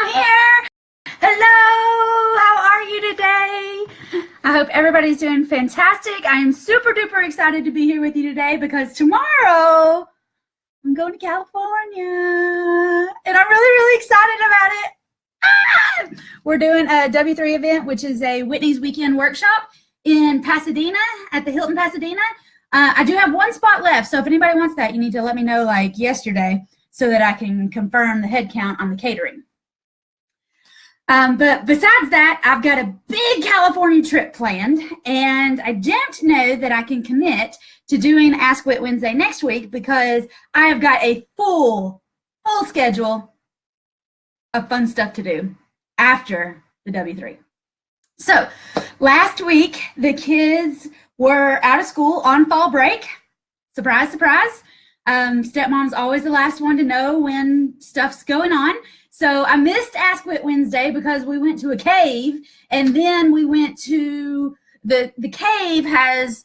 I'm here. Hello, how are you today? I hope everybody's doing fantastic. I am super duper excited to be here with you today because tomorrow I'm going to California and I'm really excited about it. We're doing a W3 event, which is a Whitney's Weekend Workshop in Pasadena at the Hilton Pasadena. I do have one spot left, so if anybody wants that, you need to let me know like yesterday so that I can confirm the head count on the catering. But besides that, I've got a big California trip planned, and I don't know that I can commit to doing Ask Whit Wednesday next week because I have got a full schedule of fun stuff to do after the W3. So last week, the kids were out of school on fall break. Surprise, surprise. Stepmom's always the last one to know when stuff's going on. So I missed Ask Whit Wednesday because we went to a cave, and then we went to the cave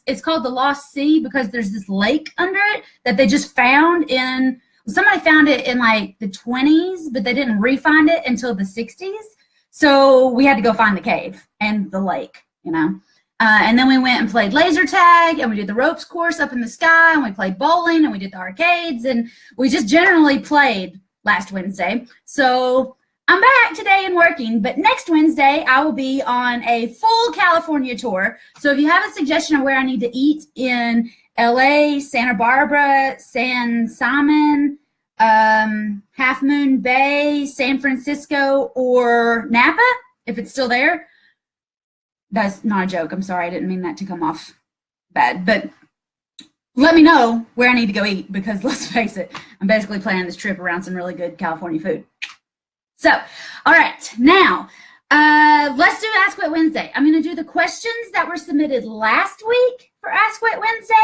it's called the Lost Sea because there's this lake under it that they just found somebody found it in like the 20s, but they didn't re-find it until the 60s. So we had to go find the cave and the lake, you know. And then we went and played laser tag, and we did the ropes course up in the sky, and we played bowling, and we did the arcades, and we just generally played last Wednesday. So I'm back today and working, but next Wednesday I will be on a full California tour. So if you have a suggestion of where I need to eat in LA, Santa Barbara, San Simon, Half Moon Bay, San Francisco, or Napa, if it's still there. That's not a joke. I'm sorry. I didn't mean that to come off bad. But let me know where I need to go eat because let's face it, I'm basically planning this trip around some really good California food. So, all right. Now, let's do Ask Whit Wednesday. I'm going to do the questions that were submitted last week for Ask Whit Wednesday,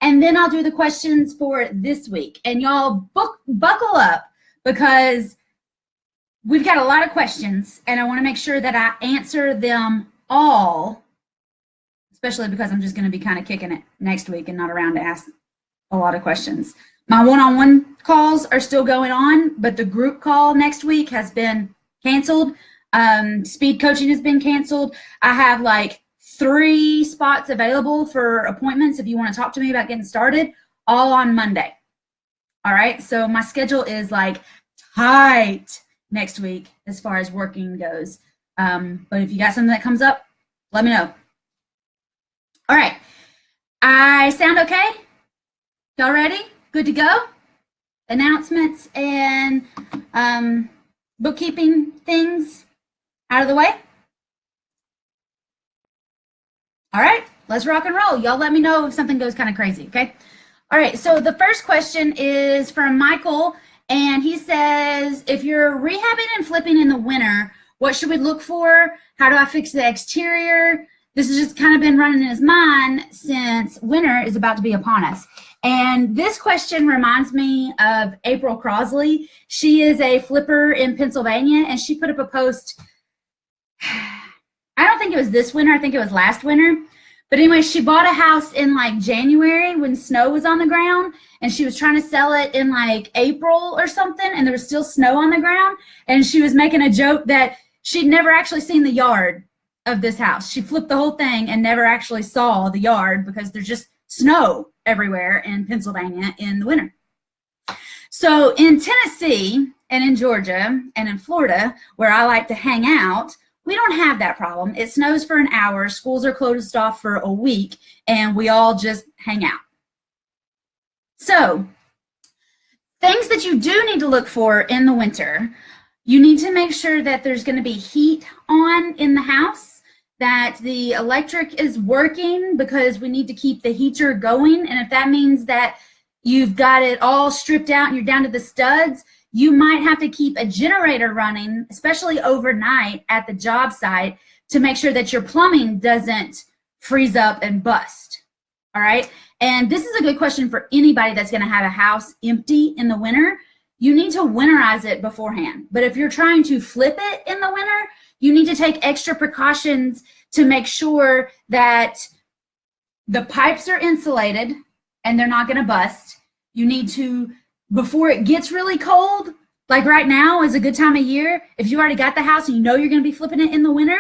and then I'll do the questions for this week. And y'all buckle up because we've got a lot of questions, and I want to make sure that I answer them all, especially because I'm just going to be kind of kicking it next week and not around to ask a lot of questions. My one-on-one calls are still going on, but the group call next week has been canceled. Speed coaching has been canceled. I have like 3 spots available for appointments if you want to talk to me about getting started, all on Monday. All right, so my schedule is like tight next week as far as working goes. But if you got something that comes up, let me know. All right, I sound okay? Y'all ready? Good to go? Announcements and bookkeeping things out of the way? All right, let's rock and roll. Y'all let me know if something goes kind of crazy, okay? All right, so the first question is from Michael, and he says, if you're rehabbing and flipping in the winter, what should we look for? How do I fix the exterior? This has just kind of been running in his mind since winter is about to be upon us. And this question reminds me of April Crosley. She is a flipper in Pennsylvania, and she put up a post. I don't think it was this winter. I think it was last winter. But anyway, she bought a house in like January when snow was on the ground, and she was trying to sell it in like April or something, and there was still snow on the ground. And she was making a joke that she'd never actually seen the yard of this house. She flipped the whole thing and never actually saw the yard because there's just snow everywhere in Pennsylvania in the winter. So in Tennessee and in Georgia and in Florida, where I like to hang out, we don't have that problem. It snows for an hour, schools are closed off for a week, and we all just hang out. So things that you do need to look for in the winter: you need to make sure that there's going to be heat on in the house, that the electric is working because we need to keep the heater going. And if that means that you've got it all stripped out and you're down to the studs, you might have to keep a generator running, especially overnight at the job site, to make sure that your plumbing doesn't freeze up and bust. All right. And this is a good question for anybody that's going to have a house empty in the winter. You need to winterize it beforehand. But if you're trying to flip it in the winter, you need to take extra precautions to make sure that the pipes are insulated and they're not going to bust. You need to, before it gets really cold, Like right now is a good time of year. If you already got the house and you know you're going to be flipping it in the winter,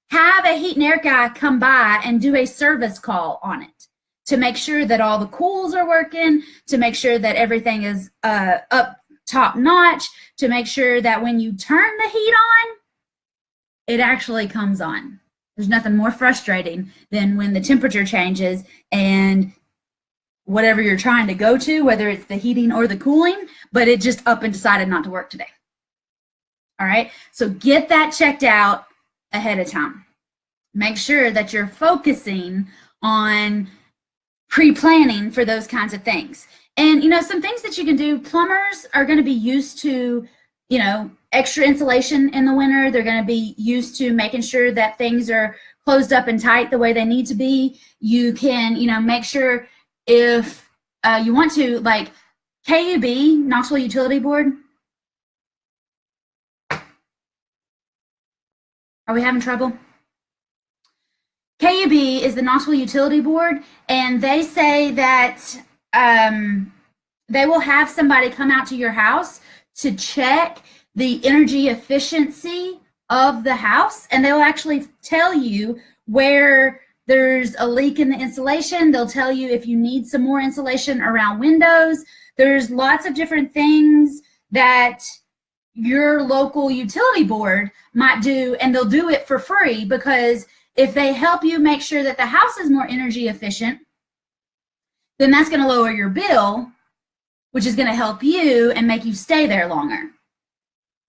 have a heat and air guy come by and do a service call on it to make sure that all the cools are working, to make sure that everything is up top notch, to make sure that when you turn the heat on, it actually comes on. There's nothing more frustrating than when the temperature changes and whatever you're trying to go to, whether it's the heating or the cooling, but it just up and decided not to work today. All right, so get that checked out ahead of time. Make sure that you're focusing on pre-planning for those kinds of things. And, you know, some things that you can do, plumbers are going to be used to, you know, extra insulation in the winter. They're going to be used to making sure that things are closed up and tight the way they need to be. You can, you know, make sure if you want to, like KUB, Knoxville Utility Board. Are we having trouble? KUB is the Knoxville Utility Board, and they say that they will have somebody come out to your house to check the energy efficiency of the house, and they'll actually tell you where there's a leak in the insulation. They'll tell you if you need some more insulation around windows. There's lots of different things that your local utility board might do, and they'll do it for free, because if they help you make sure that the house is more energy efficient, then that's going to lower your bill, which is going to help you and make you stay there longer.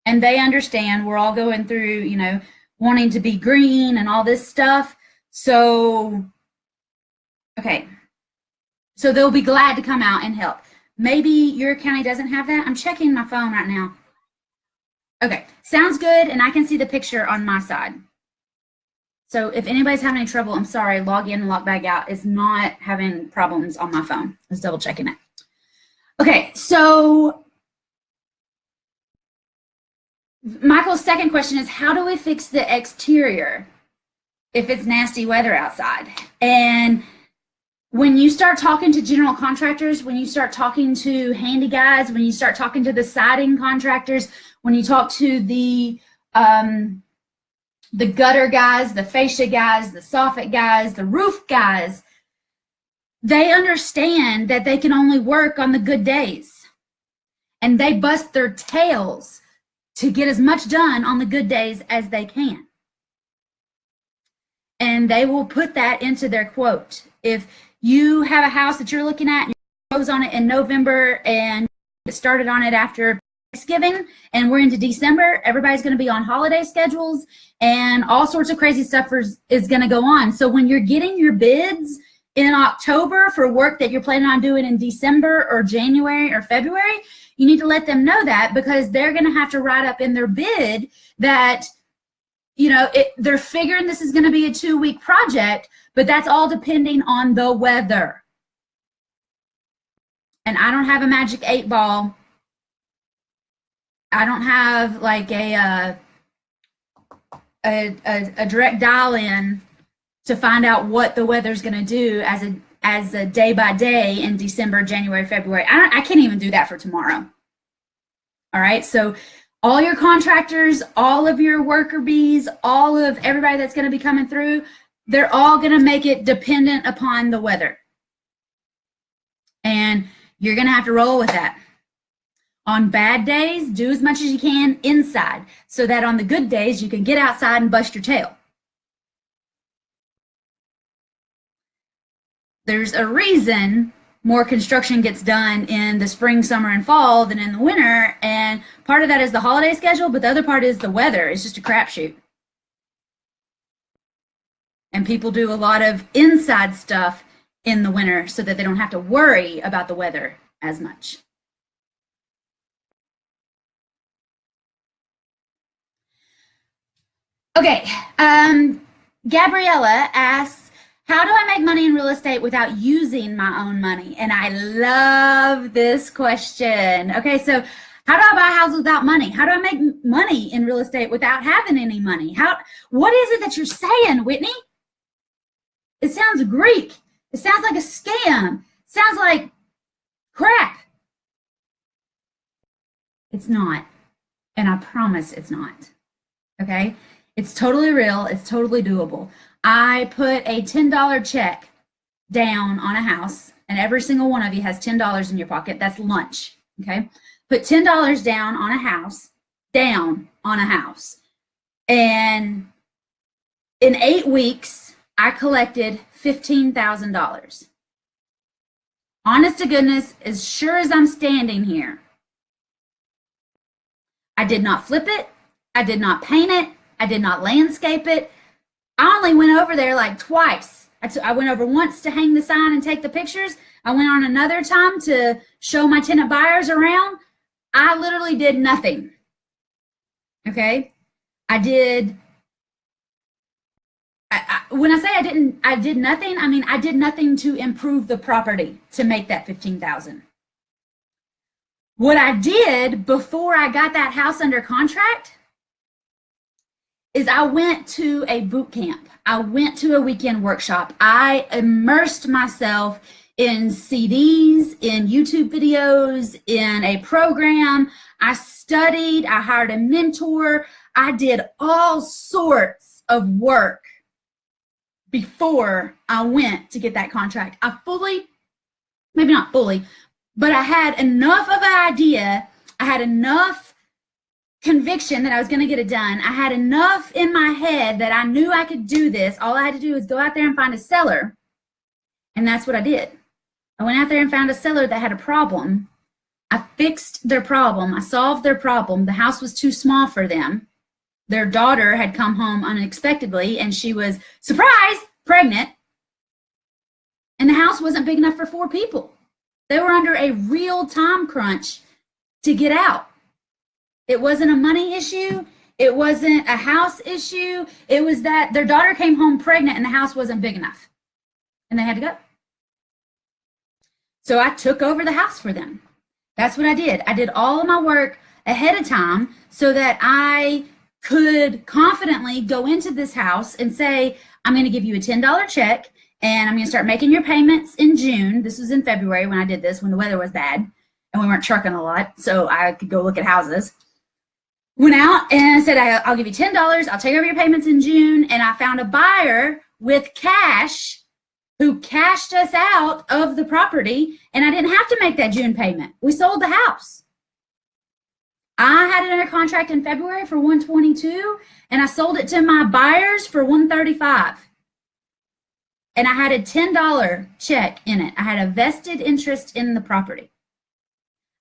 And they understand we're all going through, you know, wanting to be green and all this stuff. So, okay. So they'll be glad to come out and help. Maybe your county doesn't have that. I'm checking my phone right now. Okay, sounds good, and I can see the picture on my side. So if anybody's having any trouble, I'm sorry, log in and log back out is not having problems on my phone. Let's double checking it. Okay, so Michael's second question is, how do we fix the exterior if it's nasty weather outside? And when you start talking to general contractors, when you start talking to handy guys, when you start talking to the siding contractors, when you talk to the gutter guys, the fascia guys, the soffit guys, the roof guys, they understand that they can only work on the good days. And they bust their tails to get as much done on the good days as they can. And they will put that into their quote. If you have a house that you're looking at and you close on it in November and get started on it after Thanksgiving and we're into December, everybody's going to be on holiday schedules and all sorts of crazy stuff is going to go on. So when you're getting your bids in October for work that you're planning on doing in December or January or February, you need to let them know that, because they're going to have to write up in their bid that, you know, they're figuring this is going to be a 2-week project, but that's all depending on the weather. And I don't have a magic 8-ball. I don't have like a direct dial-in to find out what the weather's going to do as a day by day in December, January, February. I can't even do that for tomorrow. All right, so all your contractors, all of your worker bees, all of everybody that's going to be coming through, they're all going to make it dependent upon the weather. And you're going to have to roll with that. On bad days, do as much as you can inside, so that on the good days, you can get outside and bust your tail. There's a reason more construction gets done in the spring, summer, and fall than in the winter, and part of that is the holiday schedule, but the other part is the weather. It's just a crapshoot. And people do a lot of inside stuff in the winter so that they don't have to worry about the weather as much. Okay, Gabriella asks, how do I make money in real estate without using my own money? And I love this question. Okay, so how do I buy houses without money? How do I make money in real estate without having any money? What is it that you're saying, Whitney? It sounds Greek. It sounds like a scam. It sounds like crap. It's not. And I promise it's not. Okay? It's totally real. It's totally doable. I put a $10 check down on a house, and every single one of you has $10 in your pocket. That's lunch. Okay? Put $10 down on a house, And in 8 weeks, I collected $15,000. Honest to goodness, as sure as I'm standing here, I did not flip it. I did not paint it. I did not landscape it. I only went over there like twice. I went over once to hang the sign and take the pictures. I went on another time to show my tenant buyers around. I literally did nothing. Okay? When I say I did nothing, I mean I did nothing to improve the property to make that $15,000. What I did before I got that house under contract is I went to a boot camp. I went to a weekend workshop. I immersed myself in CDs, in YouTube videos, in a program. I studied, I hired a mentor. I did all sorts of work before I went to get that contract. Maybe not fully, but I had enough of an idea. I had enough conviction that I was going to get it done. I had enough in my head that I knew I could do this. All I had to do was go out there and find a seller. And that's what I did. I went out there and found a seller that had a problem. I fixed their problem. I solved their problem. The house was too small for them. Their daughter had come home unexpectedly, and she was, surprise, pregnant. And the house wasn't big enough for 4 people. They were under a real time crunch to get out. It wasn't a money issue. It wasn't a house issue. It was that their daughter came home pregnant and the house wasn't big enough. And they had to go. So I took over the house for them. That's what I did. I did all of my work ahead of time so that I could confidently go into this house and say, I'm going to give you a $10 check and I'm going to start making your payments in June. This was in February when I did this, when the weather was bad and we weren't trucking a lot, so I could go look at houses. Went out and I said, I'll give you $10. I'll take over your payments in June. And I found a buyer with cash who cashed us out of the property, and I didn't have to make that June payment. We sold the house. I had it under contract in February for $122, and I sold it to my buyers for $135. And I had a $10 check in it. I had a vested interest in the property.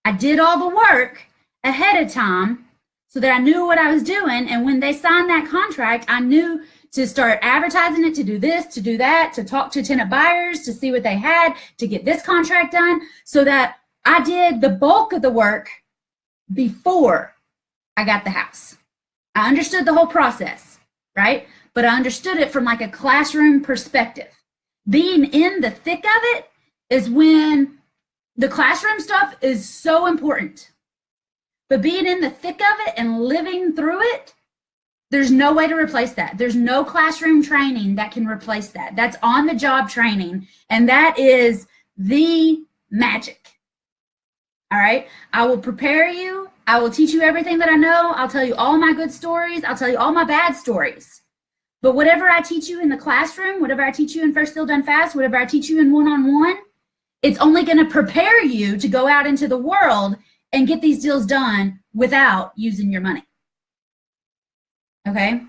I did all the work ahead of time so that I knew what I was doing, and when they signed that contract, I knew to start advertising it, to do this, to do that, to talk to tenant buyers, to see what they had, to get this contract done, so that I did the bulk of the work before I got the house. I understood the whole process, right? But I understood it from like a classroom perspective. Being in the thick of it is when the classroom stuff is so important. But being in the thick of it and living through it, there's no way to replace that. There's no classroom training that can replace that. That's on-the-job training, and that is the magic. All right? I will prepare you. I will teach you everything that I know. I'll tell you all my good stories. I'll tell you all my bad stories. But whatever I teach you in the classroom, whatever I teach you in First Deal Done Fast, whatever I teach you in one-on-one, it's only going to prepare you to go out into the world and get these deals done without using your money. Okay?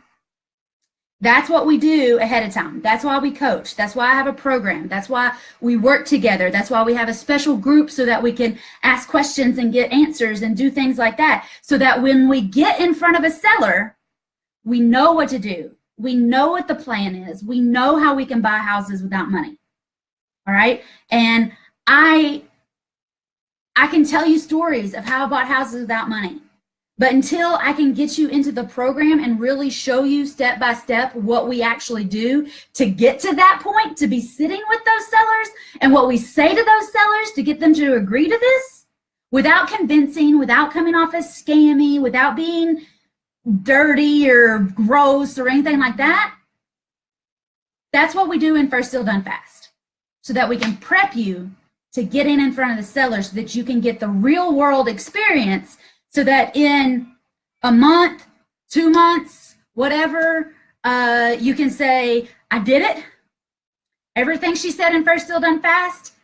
That's what we do ahead of time. That's why we coach. That's why I have a program. That's why we work together. That's why we have a special group so that we can ask questions and get answers and do things like that. So that when we get in front of a seller, we know what to do. We know what the plan is. We know how we can buy houses without money. All right? And I can tell you stories of how I bought houses without money. But until I can get you into the program and really show you step by step what we actually do to get to that point, to be sitting with those sellers and what we say to those sellers to get them to agree to this, without convincing, without coming off as scammy, without being dirty or gross or anything like that, that's what we do in First Deal Done Fast, so that we can prep you to getting in front of the seller so that you can get the real world experience, so that in a month, 2 months, whatever. You can say, I did it. Everything she said in First Deal Done Fast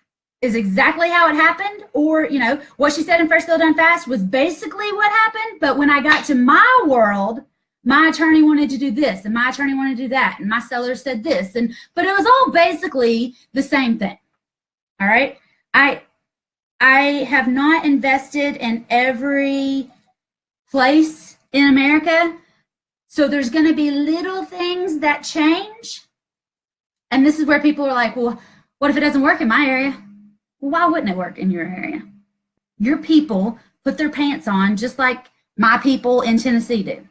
is exactly how it happened. Or, you know, what she said in First Deal Done Fast was basically what happened. But when I got to my world, my attorney wanted to do this, and my attorney wanted to do that, and my seller said this. But it was all basically the same thing. All right. I have not invested in every place in America. So there's going to be little things that change. And this is where people are like, well, what if it doesn't work in my area? Well, why wouldn't it work in your area? Your people put their pants on just like my people in Tennessee do.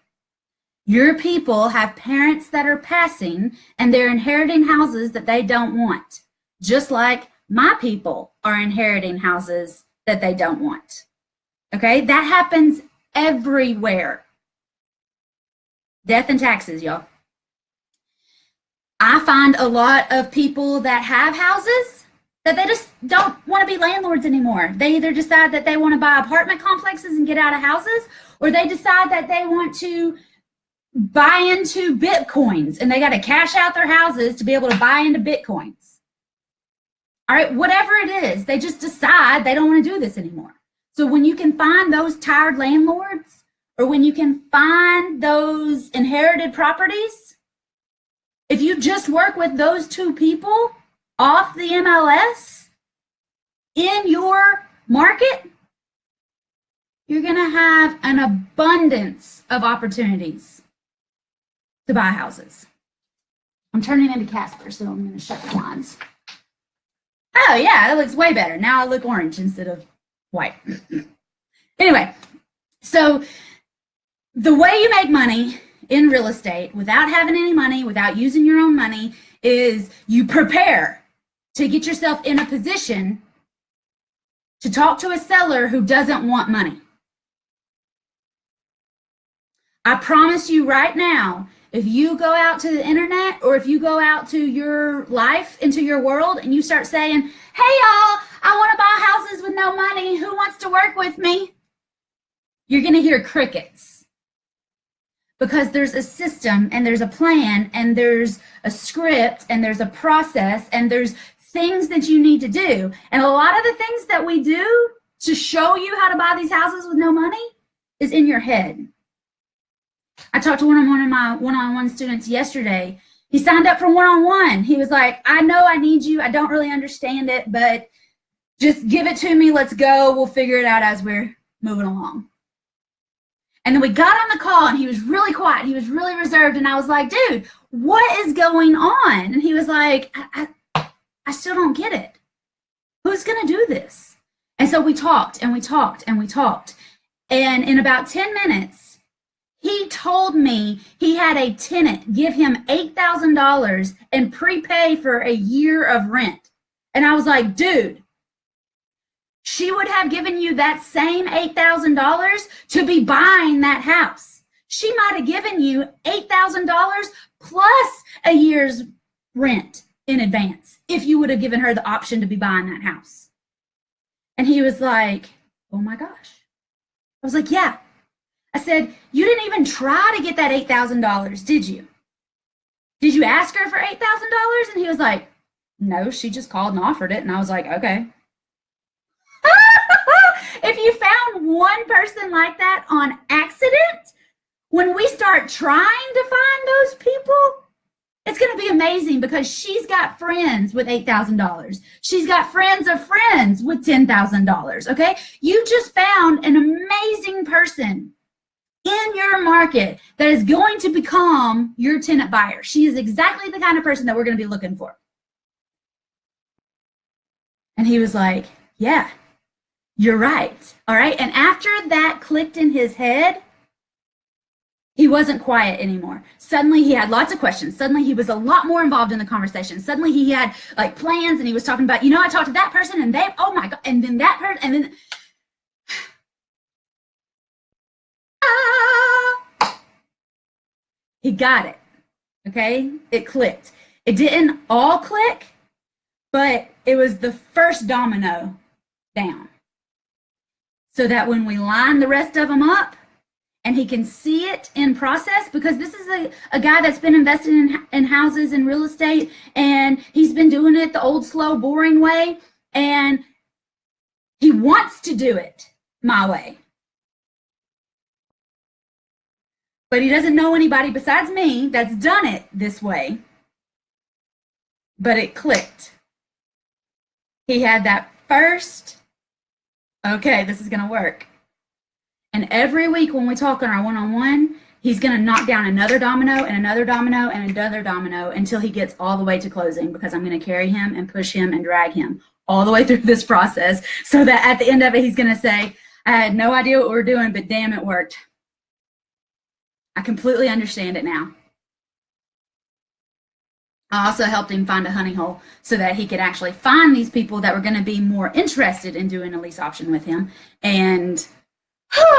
Your people have parents that are passing and they're inheriting houses that they don't want, just like my people are inheriting houses that they don't want. Okay, that happens everywhere. Death and taxes, y'all. I find a lot of people that have houses that they just don't want to be landlords anymore. They either decide that they want to buy apartment complexes and get out of houses, or they decide that they want to buy into Bitcoins and they got to cash out their houses to be able to buy into Bitcoins. All right, whatever it is, they just decide they don't want to do this anymore. So when you can find those tired landlords, or when you can find those inherited properties, if you just work with those two people off the MLS in your market, you're going to have an abundance of opportunities to buy houses. I'm turning into Casper, so I'm going to shut the blinds. Oh, yeah, it looks way better. Now I look orange instead of white. Anyway, so the way you make money in real estate without having any money, without using your own money, is you prepare to get yourself in a position to talk to a seller who doesn't want money. I promise you right now, if you go out to the internet or if you go out to your life, into your world, and you start saying, hey y'all, I want to buy houses with no money, who wants to work with me? You're going to hear crickets. Because there's a system and there's a plan and there's a script and there's a process and there's things that you need to do. And a lot of the things that we do to show you how to buy these houses with no money is in your head. I talked to one of my one-on-one students yesterday. He signed up for one-on-one. He was like, I know I need you. I don't really understand it, but just give it to me. Let's go. We'll figure it out as we're moving along. And then we got on the call and he was really quiet. He was really reserved. And I was like, dude, what is going on? And he was like, I still don't get it. Who's going to do this? And so we talked and we talked and we talked. And in about 10 minutes, he told me he had a tenant give him $8,000 and prepay for a year of rent. And I was like, dude, she would have given you that same $8,000 to be buying that house. She might have given you $8,000 plus a year's rent in advance if you would have given her the option to be buying that house. And he was like, oh my gosh. I was like, yeah. I said, you didn't even try to get that $8,000, did you? Did you ask her for $8,000? And he was like, no, she just called and offered it. And I was like, okay. If you found one person like that on accident, when we start trying to find those people, it's going to be amazing because she's got friends with $8,000. She's got friends of friends with $10,000, okay? You just found an amazing person in your market that is going to become your tenant buyer. She is exactly the kind of person that we're going to be looking for. And he was like, yeah. You're right. All right. And after that clicked in his head, he wasn't quiet anymore. Suddenly he had lots of questions. Suddenly he was a lot more involved in the conversation. Suddenly he had like plans and he was talking about, you know, I talked to that person and they, oh my God. And then that person and then. He got it. Okay. It clicked. It didn't all click, but it was the first domino down. So that when we line the rest of them up, and he can see it in process, because this is a guy that's been invested in houses and real estate, and he's been doing it the old, slow, boring way, and he wants to do it my way. But he doesn't know anybody besides me that's done it this way. But it clicked. He had that first, okay, this is going to work. And every week when we talk on our one-on-one, he's going to knock down another domino and another domino and another domino until he gets all the way to closing, because I'm going to carry him and push him and drag him all the way through this process, so that at the end of it, he's going to say, I had no idea what we were doing, but damn, it worked. I completely understand it now. I also helped him find a honey hole so that he could actually find these people that were going to be more interested in doing a lease option with him. And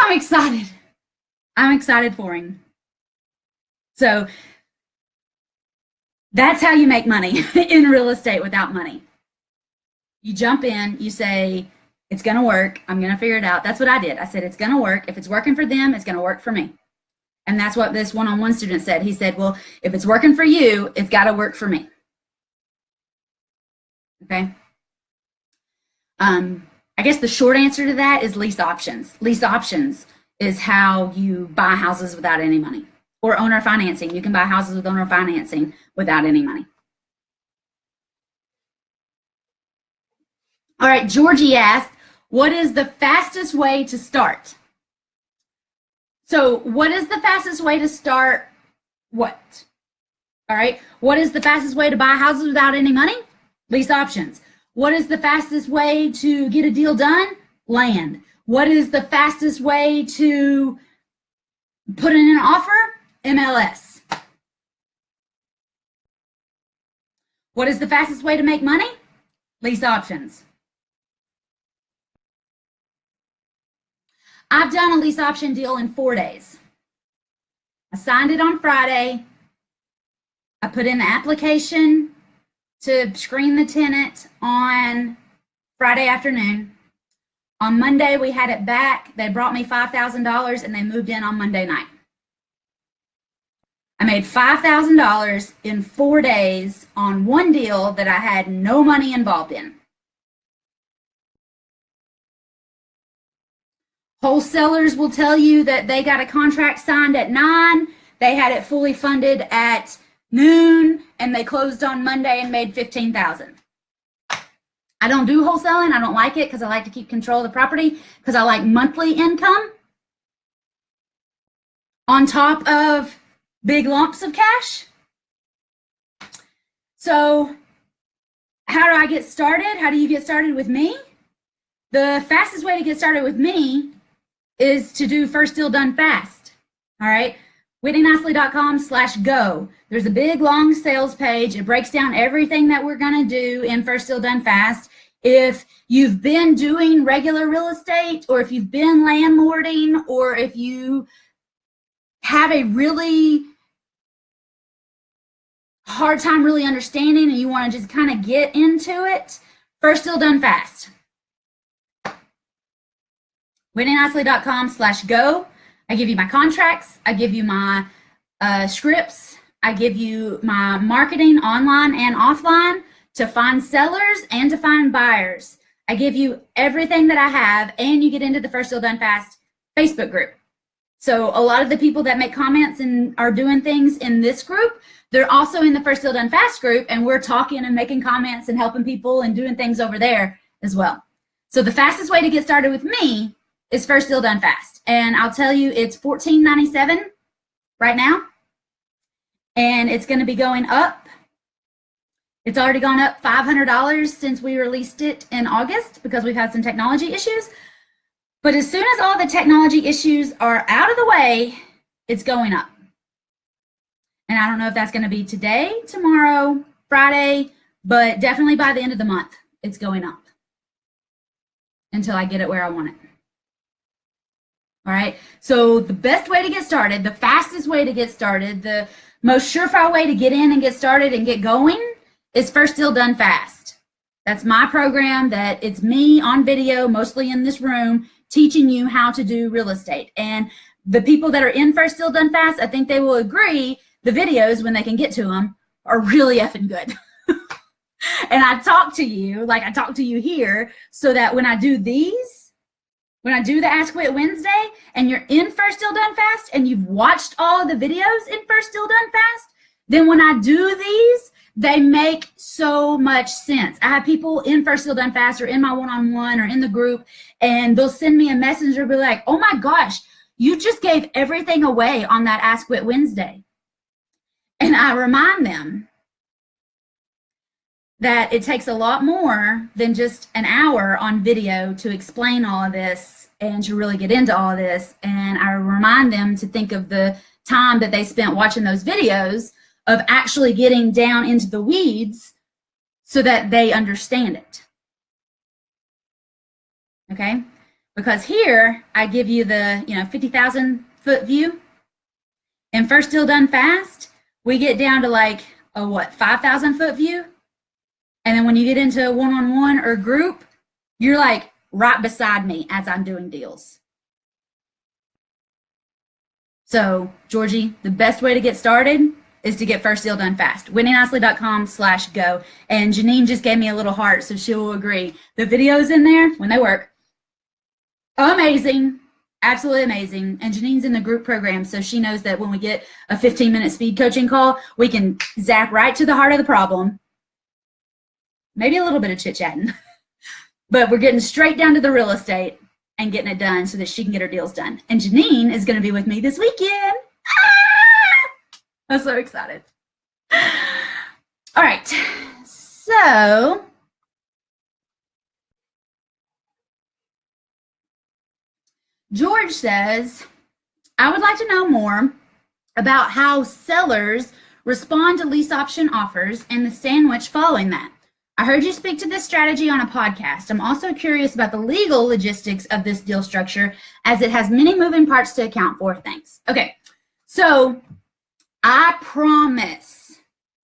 I'm excited. I'm excited for him. So that's how you make money in real estate without money. You jump in, you say, it's going to work. I'm going to figure it out. That's what I did. I said, it's going to work. If it's working for them, it's going to work for me. And that's what this one-on-one student said. He said, well, if it's working for you, it's got to work for me. Okay. I guess the short answer to that is lease options. Lease options is how you buy houses without any money, or owner financing. You can buy houses with owner financing without any money. All right, Georgie asked, what is the fastest way to start? So what is the fastest way to start what? All right, what is the fastest way to buy houses without any money? Lease options. What is the fastest way to get a deal done? Land. What is the fastest way to put in an offer? MLS. What is the fastest way to make money? Lease options. I've done a lease option deal in 4 days. I signed it on Friday. I put in the application to screen the tenant on Friday afternoon. On Monday, we had it back. They brought me $5,000 and they moved in on Monday night. I made $5,000 in 4 days on one deal that I had no money involved in. Wholesalers will tell you that they got a contract signed at 9, they had it fully funded at noon, and they closed on Monday and made $15,000. I don't do wholesaling. I don't like it because I like to keep control of the property, because I like monthly income on top of big lumps of cash. So how do I get started? How do you get started with me? The fastest way to get started with me is to do first deal done fast. All right, WhitneyNicely.com/go. There's a big long sales page. It breaks down everything that we're going to do in first deal done fast. If you've been doing regular real estate, or if you've been landlording, or if you have a really hard time really understanding and you want to just kind of get into it, first deal done fast. WhitneyNicely.com/go. I give you my contracts. I give you my scripts. I give you my marketing online and offline to find sellers and to find buyers. I give you everything that I have, and you get into the First Deal Done Fast Facebook group. So a lot of the people that make comments and are doing things in this group, they're also in the First Deal Done Fast group, and we're talking and making comments and helping people and doing things over there as well. So the fastest way to get started with me is First Deal Done Fast. And I'll tell you, it's $14.97 right now. And it's going to be going up. It's already gone up $500 since we released it in August, because we've had some technology issues. But as soon as all the technology issues are out of the way, it's going up. And I don't know if that's going to be today, tomorrow, Friday, but definitely by the end of the month, it's going up until I get it where I want it. All right, so the best way to get started, the fastest way to get started, the most surefire way to get in and get started and get going is First Deal Done Fast. That's my program that it's me on video, mostly in this room, teaching you how to do real estate. And the people that are in First Deal Done Fast, I think they will agree, the videos, when they can get to them, are really effing good. And I talk to you like I talk to you here, so that when I do these, when I do the Ask Whit Wednesday, and you're in First Deal Done Fast, and you've watched all the videos in First Deal Done Fast, then when I do these, they make so much sense. I have people in First Deal Done Fast or in my one-on-one or in the group, and they'll send me a message or be like, oh my gosh, you just gave everything away on that Ask Whit Wednesday. And I remind them that it takes a lot more than just an hour on video to explain all of this and to really get into all of this. And I remind them to think of the time that they spent watching those videos, of actually getting down into the weeds so that they understand it. Okay? Because here I give you the 50,000 foot view. In First Deal Done Fast, we get down to like a 5,000 foot view. And then when you get into a one-on-one or group, you're like right beside me as I'm doing deals. So, Georgie, the best way to get started is to get First Deal Done Fast. WhitneyNicely.com/go. And Janine just gave me a little heart, so she will agree. The videos in there, when they work, amazing. Absolutely amazing. And Janine's in the group program, so she knows that when we get a 15-minute speed coaching call, we can zap right to the heart of the problem. Maybe a little bit of chit-chatting. But we're getting straight down to the real estate and getting it done so that she can get her deals done. And Janine is going to be with me this weekend. I'm so excited. All right. So George says, I would like to know more about how sellers respond to lease option offers and the sandwich following that. I heard you speak to this strategy on a podcast. I'm also curious about the legal logistics of this deal structure, as it has many moving parts to account for. Thanks. Okay, so I promise,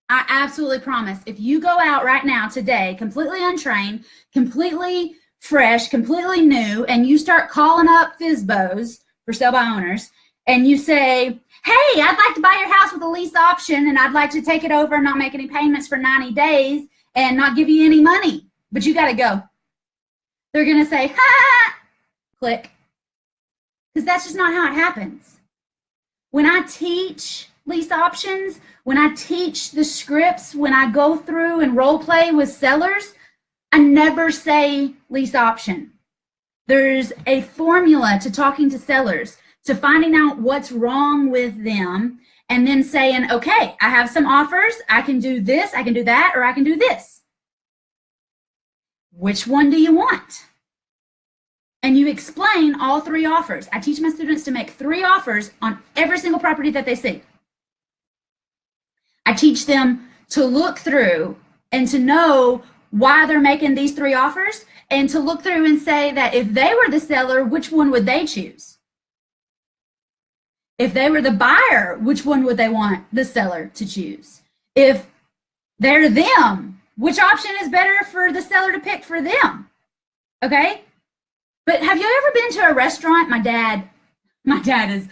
I absolutely promise, if you go out right now today, completely untrained, completely fresh, completely new, and you start calling up FSBOs, for sale by owners, and you say, hey, I'd like to buy your house with a lease option, and I'd like to take it over and not make any payments for 90 days and not give you any money, but you got to go. They're going to say, ha, click, because that's just not how it happens. When I teach lease options, when I teach the scripts, when I go through and role play with sellers, I never say lease option. There's a formula to talking to sellers, to finding out what's wrong with them, and then saying, okay, I have some offers. I can do this, I can do that, or I can do this. Which one do you want? And you explain all three offers. I teach my students to make 3 offers on every single property that they see. I teach them to look through and to know why they're making these 3 offers, and to look through and say that if they were the seller, which one would they choose? If they were the buyer, which one would they want the seller to choose? If they're them, which option is better for the seller to pick for them? Okay? But have you ever been to a restaurant? My dad is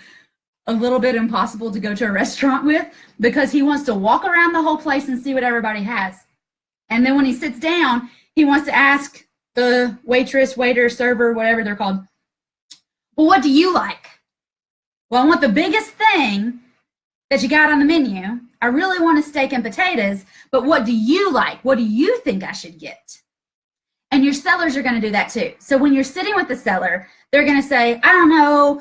a little bit impossible to go to a restaurant with, because he wants to walk around the whole place and see what everybody has. And then when he sits down, he wants to ask the waitress, waiter, server, whatever they're called, well, what do you like? Well, I want the biggest thing that you got on the menu. I really want a steak and potatoes, but what do you like? What do you think I should get? And your sellers are going to do that too. So when you're sitting with the seller, they're going to say, I don't know,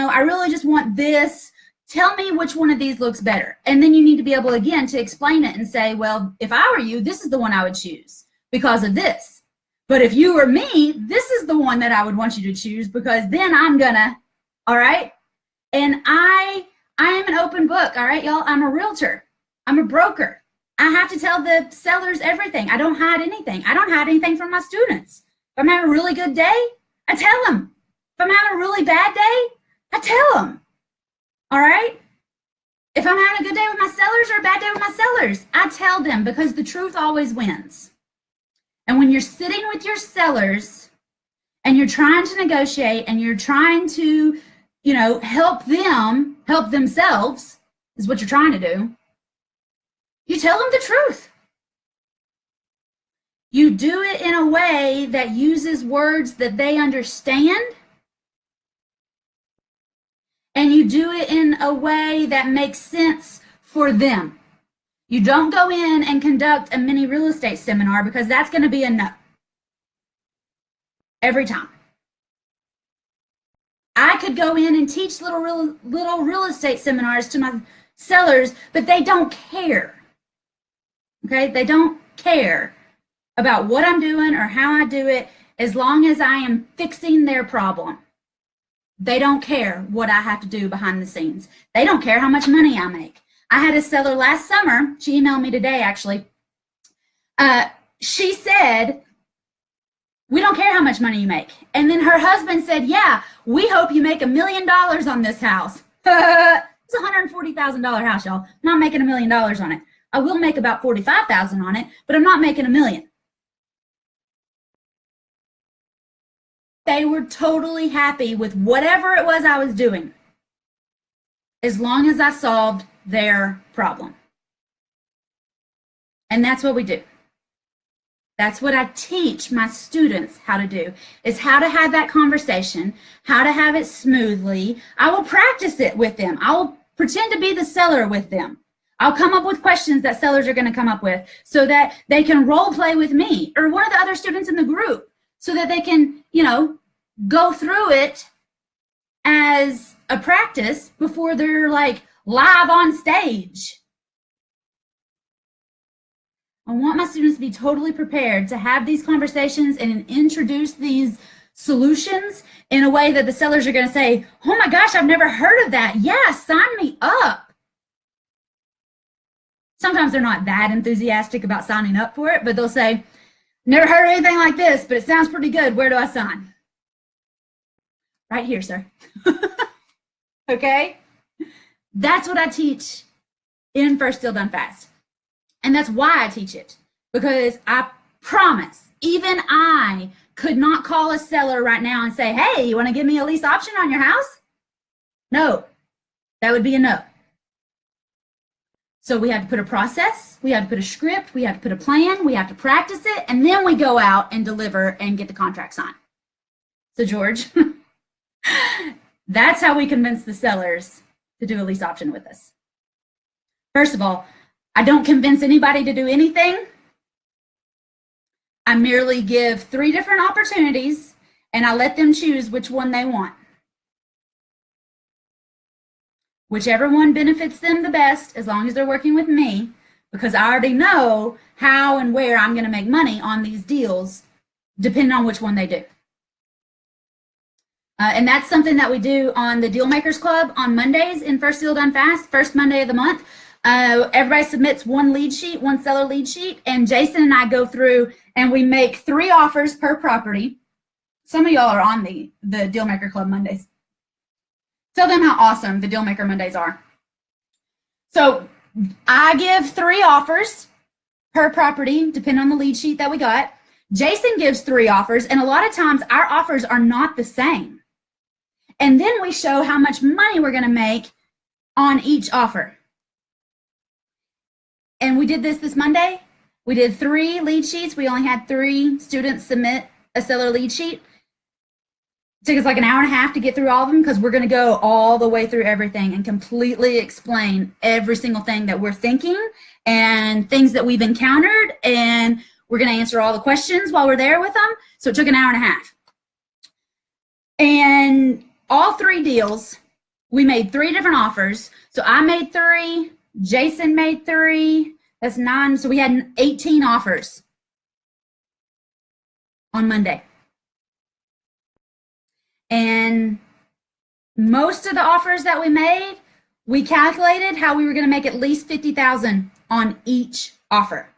I really just want this. Tell me which one of these looks better. And then you need to be able, again, to explain it and say, well, if I were you, this is the one I would choose because of this. But if you were me, this is the one that I would want you to choose, because then I'm gonna, all right? And I am an open book, all right, y'all? I'm a realtor. I'm a broker. I have to tell the sellers everything. I don't hide anything. I don't hide anything from my students. If I'm having a really good day, I tell them. If I'm having a really bad day, I tell them. All right? If I'm having a good day with my sellers or a bad day with my sellers, I tell them, because the truth always wins. And when you're sitting with your sellers and you're trying to negotiate and you're trying to, you know, help them help themselves, is what you're trying to do, you tell them the truth. You do it in a way that uses words that they understand, and you do it in a way that makes sense for them. You don't go in and conduct a mini real estate seminar, because that's going to be a no. Every time. I could go in and teach little real estate seminars to my sellers, but they don't care. Okay? They don't care about what I'm doing or how I do it, as long as I am fixing their problem. They don't care what I have to do behind the scenes. They don't care how much money I make. I had a seller last summer. She emailed me today, actually. She said, we don't care how much money you make. And then her husband said, yeah, we hope you make $1 million on this house. It's a $140,000 house, y'all. I'm not making $1 million on it. I will make about $45,000 on it, but I'm not making $1 million. They were totally happy with whatever it was I was doing, as long as I solved their problem. And that's what we do. That's what I teach my students how to do, is how to have that conversation, how to have it smoothly. I will practice it with them. I will pretend to be the seller with them. I'll come up with questions that sellers are going to come up with, so that they can role play with me or one of the other students in the group, so that they can, you know, go through it as a practice before they're like live on stage. I want my students to be totally prepared to have these conversations and introduce these solutions in a way that the sellers are going to say, oh my gosh, I've never heard of that. Yeah, sign me up. Sometimes they're not that enthusiastic about signing up for it, but they'll say, never heard of anything like this, but it sounds pretty good. Where do I sign? Right here, sir. Okay? That's what I teach in First Deal Done Fast. And that's why I teach it. Because I promise, even I could not call a seller right now and say, hey, you want to give me a lease option on your house? No. That would be a no. So we have to put a process, we have to put a script, we have to put a plan, we have to practice it, and then we go out and deliver and get the contract signed. So George, that's how we convince the sellers to do a lease option with us. First of all, I don't convince anybody to do anything. I merely give 3 different opportunities, and I let them choose which one they want. Whichever one benefits them the best, as long as they're working with me, because I already know how and where I'm going to make money on these deals, depending on which one they do. And that's something that we do on the Deal Makers Club on Mondays in First Deal Done Fast, first Monday of the month. Everybody submits one lead sheet, one seller lead sheet, and Jason and I go through and we make 3 offers per property. Some of y'all are on the Deal Maker Club Mondays. Tell them how awesome the Deal Maker Mondays are. So I give 3 offers per property, depending on the lead sheet that we got. Jason gives 3 offers, and a lot of times our offers are not the same. And then we show how much money we're going to make on each offer. And we did this Monday. We did 3 lead sheets. We only had 3 students submit a seller lead sheet. It took us like an hour and a half to get through all of them, because we're going to go all the way through everything and completely explain every single thing that we're thinking and things that we've encountered, and we're going to answer all the questions while we're there with them. So it took an hour and a half. And all 3 deals, we made 3 different offers. So I made 3, Jason made 3, that's 9. So we had 18 offers on Monday. And most of the offers that we made, we calculated how we were going to make at least $50,000 on each offer.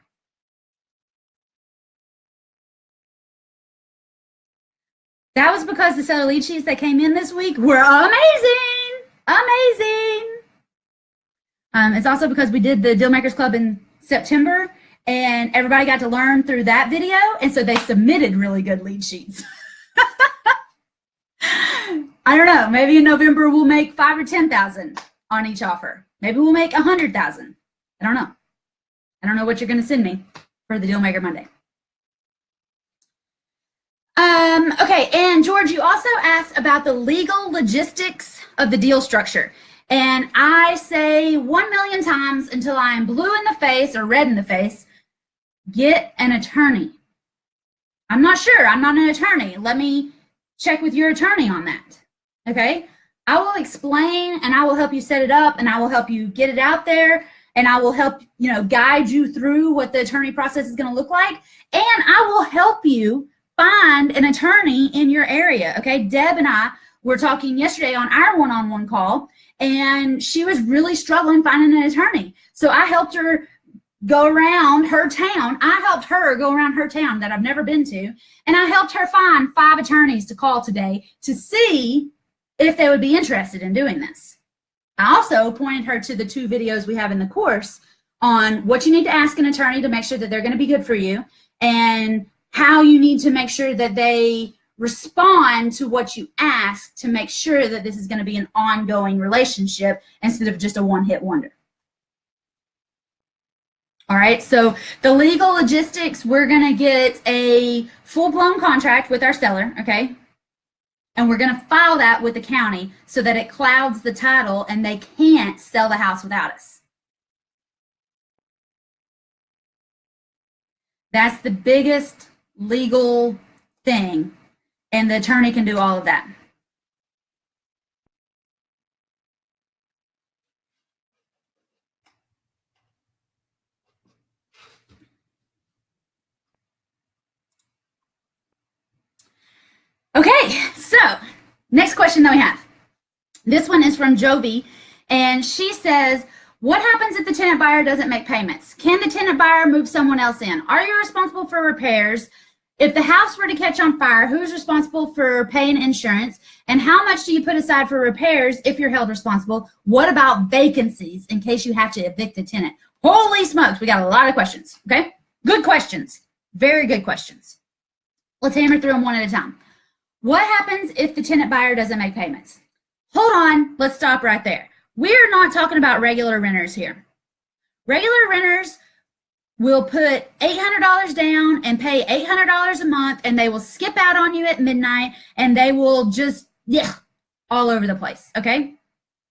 That was because the seller lead sheets that came in this week were amazing. Amazing. It's also because we did the Deal Makers Club in September, and everybody got to learn through that video, and so they submitted really good lead sheets. I don't know. Maybe in November we'll make 5 or 10,000 on each offer. Maybe we'll make 100,000. I don't know. I don't know what you're going to send me for the Deal Maker Monday. Okay, and George, you also asked about the legal logistics of the deal structure. And I say 1,000,000 times until I am blue in the face or red in the face, get an attorney. I'm not sure. I'm not an attorney. Let me check with your attorney on that. Okay? I will explain and I will help you set it up and I will help you get it out there and I will help, guide you through what the attorney process is going to look like. And I will help you find an attorney in your area. Okay? Deb and I were talking yesterday on our one-on-one call and she was really struggling finding an attorney. So I helped her go around her town. I helped her go around her town that I've never been to. And I helped her find 5 attorneys to call today to see if they would be interested in doing this. I also pointed her to the 2 videos we have in the course on what you need to ask an attorney to make sure that they're going to be good for you and how you need to make sure that they respond to what you ask to make sure that this is going to be an ongoing relationship instead of just a one-hit wonder. All right, so the legal logistics, we're going to get a full-blown contract with our seller, okay? And we're going to file that with the county so that it clouds the title and they can't sell the house without us. That's the biggest legal thing, and the attorney can do all of that. Okay, so next question that we have. This one is from Jovi, and she says, what happens if the tenant buyer doesn't make payments? Can the tenant buyer move someone else in? Are you responsible for repairs? If the house were to catch on fire, who's responsible for paying insurance? And how much do you put aside for repairs if you're held responsible? What about vacancies in case you have to evict a tenant? Holy smokes, we got a lot of questions, okay? Good questions, very good questions. Let's hammer through them one at a time. What happens if the tenant buyer doesn't make payments? Hold on, let's stop right there. We're not talking about regular renters here. Regular renters will put $800 down and pay $800 a month, and they will skip out on you at midnight, and they will just, all over the place, okay?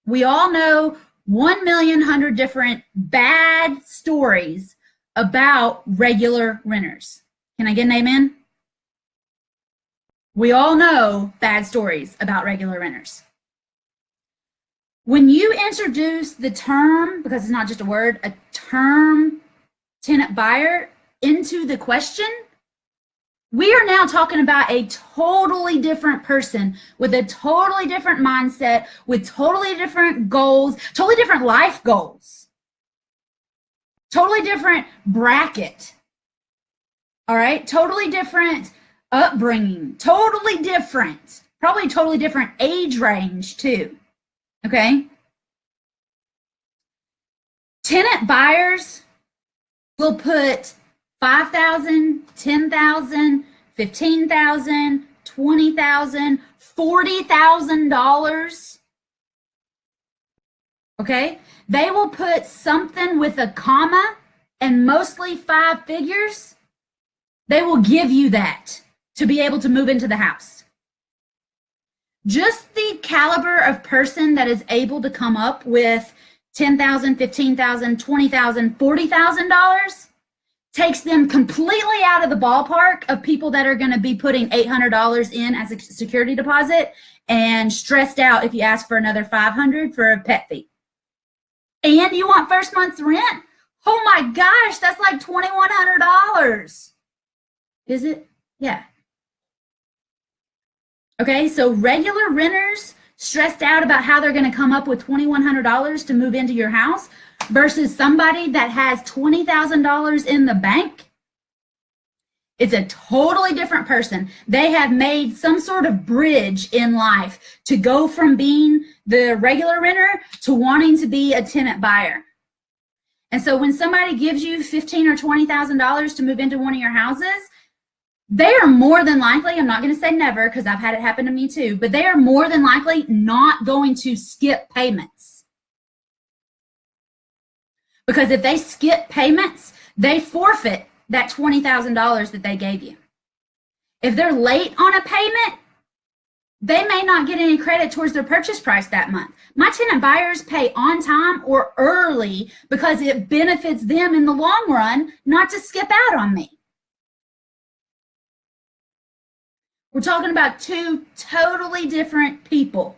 We all know 1,100,000 different bad stories about regular renters. Can I get an amen? We all know bad stories about regular renters. When you introduce the term, because it's not just a word, a term tenant buyer into the question, we are now talking about a totally different person with a totally different mindset, with totally different goals, totally different life goals, totally different bracket, all right? Totally different upbringing, totally different, probably totally different age range too, okay? Tenant buyers will put $5,000, $10,000, $15,000, $20,000, $40,000, okay? They will put something with a comma and mostly 5 figures. They will give you that to be able to move into the house. Just the caliber of person that is able to come up with $10,000, $15,000, $20,000, $40,000 takes them completely out of the ballpark of people that are going to be putting $800 in as a security deposit and stressed out if you ask for another $500 for a pet fee. And you want first month's rent? Oh my gosh, that's like $2,100. Is it? Yeah. Okay, so regular renters stressed out about how they're going to come up with $2,100 to move into your house versus somebody that has $20,000 in the bank. It's a totally different person. They have made some sort of bridge in life to go from being the regular renter to wanting to be a tenant buyer. And so when somebody gives you $15,000 or $20,000 to move into one of your houses, they are more than likely, I'm not going to say never because I've had it happen to me too, but they are more than likely not going to skip payments. Because if they skip payments, they forfeit that $20,000 that they gave you. If they're late on a payment, they may not get any credit towards their purchase price that month. My tenant buyers pay on time or early because it benefits them in the long run not to skip out on me. We're talking about two totally different people.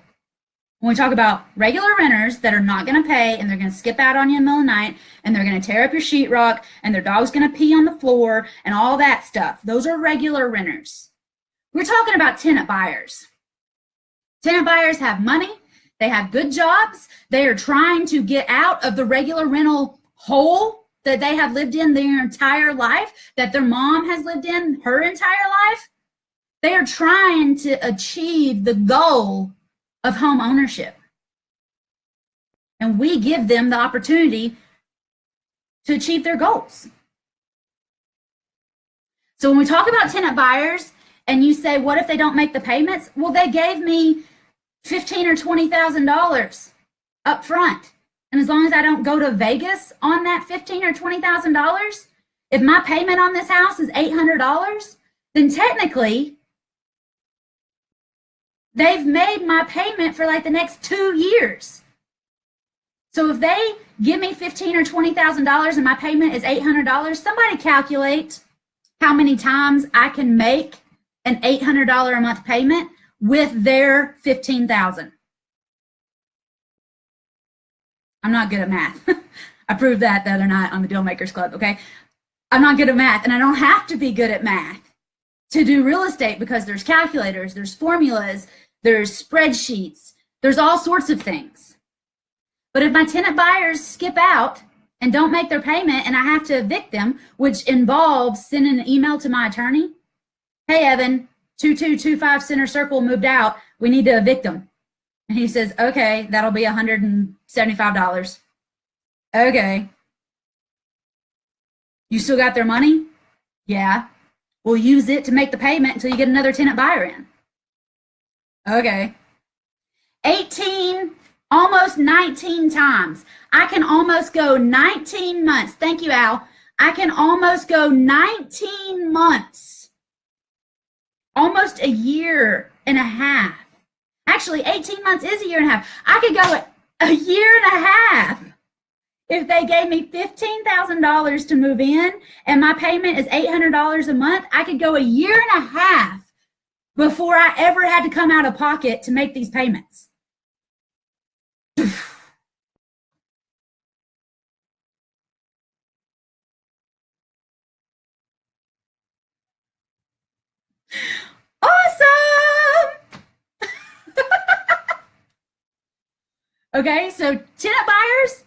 When we talk about regular renters that are not going to pay and they're going to skip out on you in the middle of the night and they're going to tear up your sheetrock and their dog's going to pee on the floor and all that stuff. Those are regular renters. We're talking about tenant buyers. Tenant buyers have money. They have good jobs. They are trying to get out of the regular rental hole that they have lived in their entire life, that their mom has lived in her entire life. They are trying to achieve the goal of home ownership. And we give them the opportunity to achieve their goals. So when we talk about tenant buyers and you say, what if they don't make the payments? Well, they gave me $15,000 or $20,000 up front. And as long as I don't go to Vegas on that $15,000 or $20,000, if my payment on this house is $800, then technically they've made my payment for like the next 2 years. So if they give me $15,000 or $20,000 and my payment is $800, somebody calculate how many times I can make an $800 a month payment with their $15,000. I'm not good at math. I proved that the other night on the Deal Makers Club, okay? I'm not good at math, and I don't have to be good at math to do real estate because there's calculators, there's formulas, there's spreadsheets, there's all sorts of things. But if my tenant buyers skip out and don't make their payment and I have to evict them, which involves sending an email to my attorney, hey, Evan, 2225 Center Circle moved out. We need to evict them. And he says, okay, that'll be $175. Okay. You still got their money? Yeah. We'll use it to make the payment until you get another tenant buyer in. Okay. 18, almost 19 times. I can almost go 19 months. Thank you, Al. I can almost go 19 months. Almost a year and a half. Actually, 18 months is a year and a half. I could go a year and a half if they gave me $15,000 to move in and my payment is $800 a month. I could go a year and a half before I ever had to come out of pocket to make these payments. Awesome! Okay, so tenant buyers,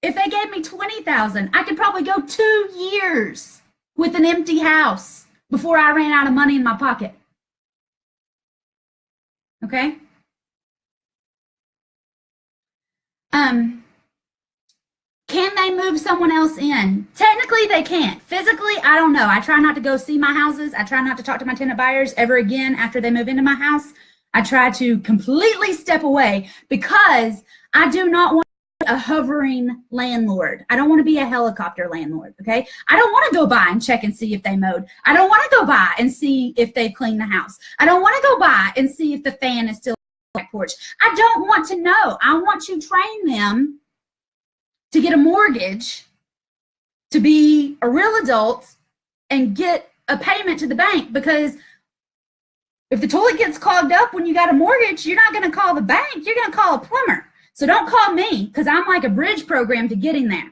if they gave me $20,000, I could probably go 2 years with an empty house before I ran out of money in my pocket. Okay? Can they move someone else in? Technically, they can't. Physically, I don't know. I try not to go see my houses. I try not to talk to my tenant buyers ever again after they move into my house. I try to completely step away because I do not want a hovering landlord. I don't want to be a helicopter landlord, okay? I don't want to go by and check and see if they mowed. I don't want to go by and see if they've cleaned the house. I don't want to go by and see if the fan is still on the porch. I don't want to know. I want to train them to get a mortgage, to be a real adult, and get a payment to the bank, because if the toilet gets clogged up when you got a mortgage, you're not going to call the bank. You're going to call a plumber. So don't call me, because I'm like a bridge program to getting there.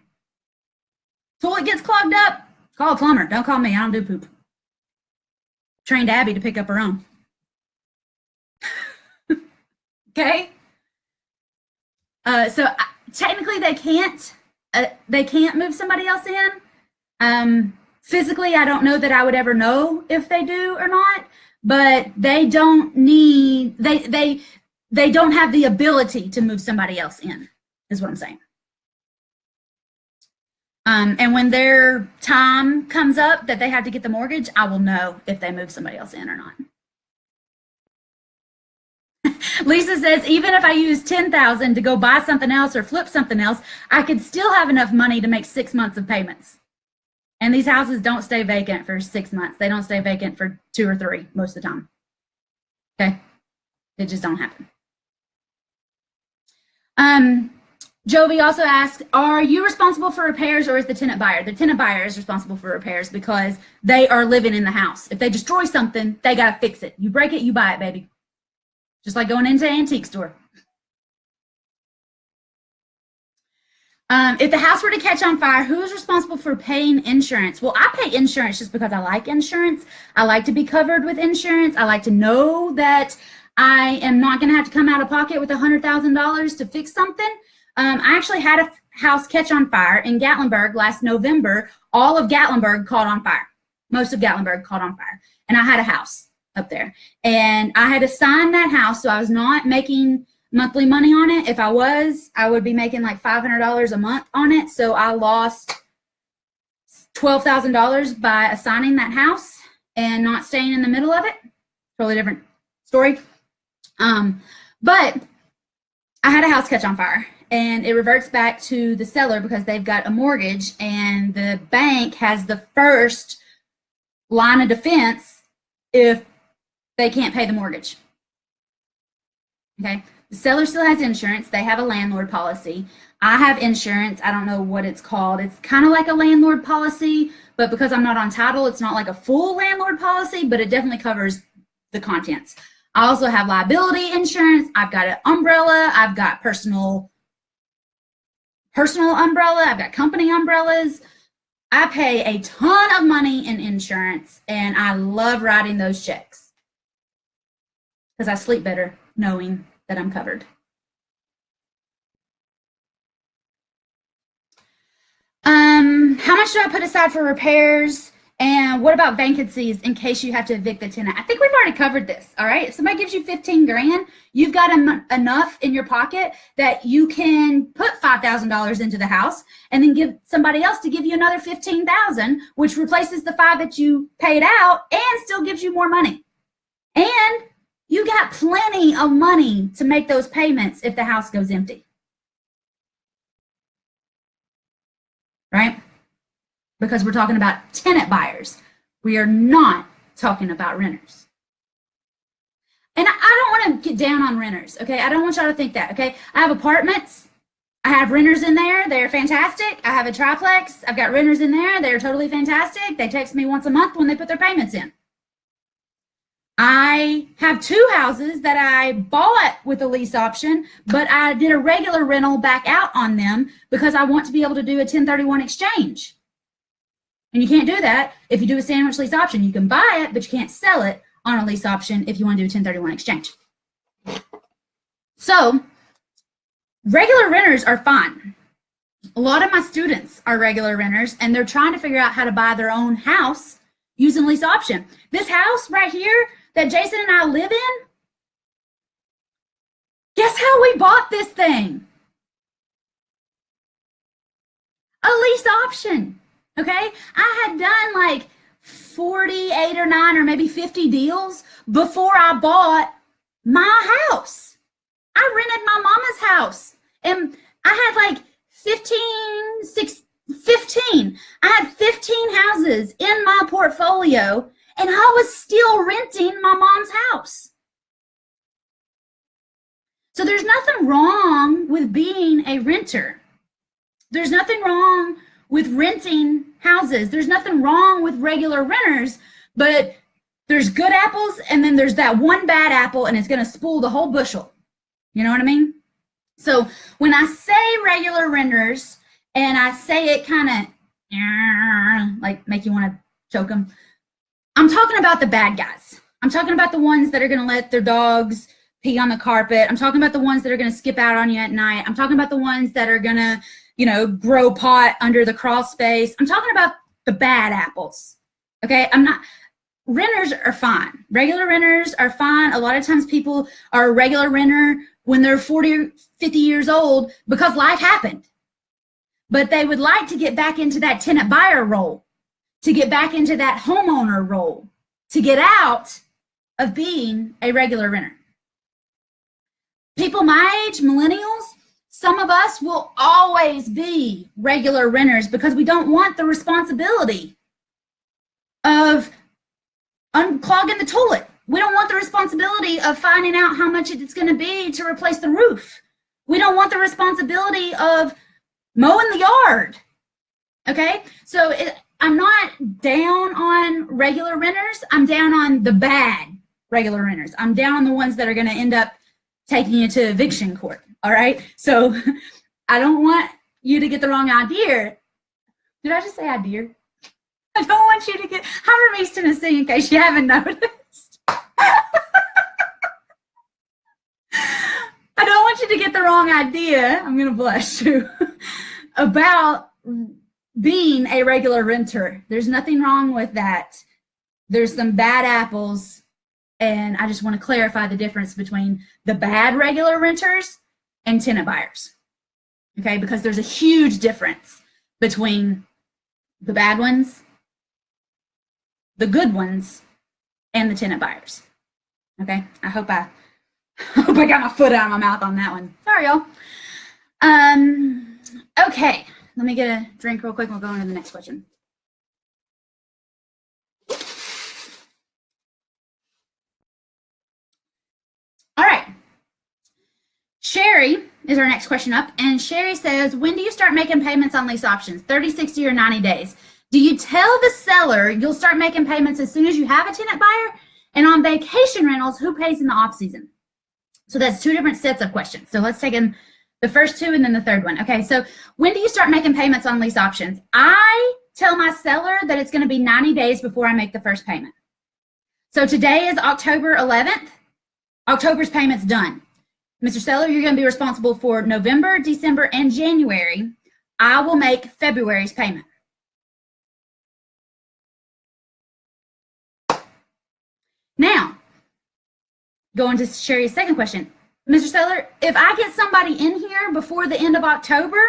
Toilet gets clogged up, call a plumber. Don't call me. I don't do poop. Trained Abby to pick up her own. Okay? So technically they can't move somebody else in. Physically, I don't know that I would ever know if they do or not, but they don't need, they don't have the ability to move somebody else in, is what I'm saying. And when their time comes up that they have to get the mortgage, I will know if they move somebody else in or not. Lisa says, even if I use $10,000 to go buy something else or flip something else, I could still have enough money to make 6 months of payments. And these houses don't stay vacant for 6 months. They don't stay vacant for 2 or 3 most of the time. Okay? It just don't happen. Jovi also asked, are you responsible for repairs or is the tenant buyer? The tenant buyer is responsible for repairs because they are living in the house. If they destroy something, they got to fix it. You break it, you buy it, baby. Just like going into an antique store. If the house were to catch on fire, who is responsible for paying insurance? Well, I pay insurance just because I like insurance. I like to be covered with insurance. I like to know that I am not going to have to come out of pocket with $100,000 to fix something. I actually had a house catch on fire in Gatlinburg last November. All of Gatlinburg caught on fire. Most of Gatlinburg caught on fire. And I had a house up there. And I had to sign that house, so I was not making monthly money on it. If I was, I would be making like $500 a month on it. So I lost $12,000 by assigning that house and not staying in the middle of it. Totally different story. But I had a house catch on fire. And it reverts back to the seller because they've got a mortgage and the bank has the first line of defense if they can't pay the mortgage. Okay, the seller still has insurance. They have a landlord policy. I have insurance. I don't know what it's called. It's kind of like a landlord policy, but because I'm not on title, it's not like a full landlord policy, but it definitely covers the contents. I also have liability insurance. I've got an umbrella. I've got personal umbrella. I've got company umbrellas. I pay a ton of money in insurance, and I love writing those checks because I sleep better knowing that I'm covered. How much do I put aside for repairs? And what about vacancies in case you have to evict the tenant? I think we've already covered this, all right? If somebody gives you 15 grand, you've got enough in your pocket that you can put $5,000 into the house and then give somebody else to give you another 15,000, which replaces the 5 that you paid out and still gives you more money. And you got plenty of money to make those payments if the house goes empty. Right? Because we're talking about tenant buyers. We are not talking about renters. And I don't want to get down on renters, okay? I don't want y'all to think that, okay? I have apartments. I have renters in there. They're fantastic. I have a triplex. I've got renters in there. They're totally fantastic. They text me once a month when they put their payments in. I have 2 houses that I bought with a lease option, but I did a regular rental back out on them because I want to be able to do a 1031 exchange. And you can't do that if you do a sandwich lease option. You can buy it, but you can't sell it on a lease option if you want to do a 1031 exchange. So regular renters are fine. A lot of my students are regular renters, and they're trying to figure out how to buy their own house using lease option. This house right here that Jason and I live in, guess how we bought this thing? A lease option. Okay, I had done like 48 or 9 or maybe 50 deals before I bought my house. I rented my mama's house, and I had like 15. I had 15 houses in my portfolio, and I was still renting my mom's house. So there's nothing wrong with being a renter. There's nothing wrong with renting houses. There's nothing wrong with regular renters, but there's good apples and then there's that one bad apple, and it's going to spoil the whole bushel. You know what I mean? So when I say regular renters, and I say it kind of like make you want to choke them, I'm talking about the bad guys. I'm talking about the ones that are going to let their dogs pee on the carpet. I'm talking about the ones that are going to skip out on you at night. I'm talking about the ones that are going to, you know, grow pot under the crawl space. I'm talking about the bad apples. Okay, renters are fine. Regular renters are fine. A lot of times people are a regular renter when they're 40 or 50 years old because life happened. but they would like to get back into that tenant buyer role, to get back into that homeowner role, to get out of being a regular renter. People my age, millennials, some of us will always be regular renters because we don't want the responsibility of unclogging the toilet. We don't want the responsibility of finding out how much it's going to be to replace the roof. We don't want the responsibility of mowing the yard. Okay? So I'm not down on regular renters. I'm down on the bad regular renters. I'm down on the ones that are going to end up taking you to eviction court. All right? So I don't want you to get the wrong idea. Did I just say idea? I don't want you to get, I'm from East Tennessee in case you haven't noticed. I don't want you to get the wrong idea, I'm going to blush too, about being a regular renter. There's nothing wrong with that. There's some bad apples, and I just want to clarify the difference between the bad regular renters and tenant buyers. Okay, because there's a huge difference between the bad ones, the good ones, and the tenant buyers. Okay, I hope I got my foot out of my mouth on that one. Sorry, y'all. Okay, let me get a drink real quick and we'll go on to the next question. All right. Sherry is our next question up, and Sherry says, when do you start making payments on lease options? 30, 60, or 90 days? Do you tell the seller you'll start making payments as soon as you have a tenant buyer? And on vacation rentals, who pays in the off season? So that's two different sets of questions. So let's take them, the first two and then the third one. Okay, so when do you start making payments on lease options? I tell my seller that it's going to be 90 days before I make the first payment. So today is October 11th. October's payment's done. Mr. Seller, you're going to be responsible for November, December, and January. I will make February's payment. Now, going to Sherry's second question. Mr. Seller, if I get somebody in here before the end of October,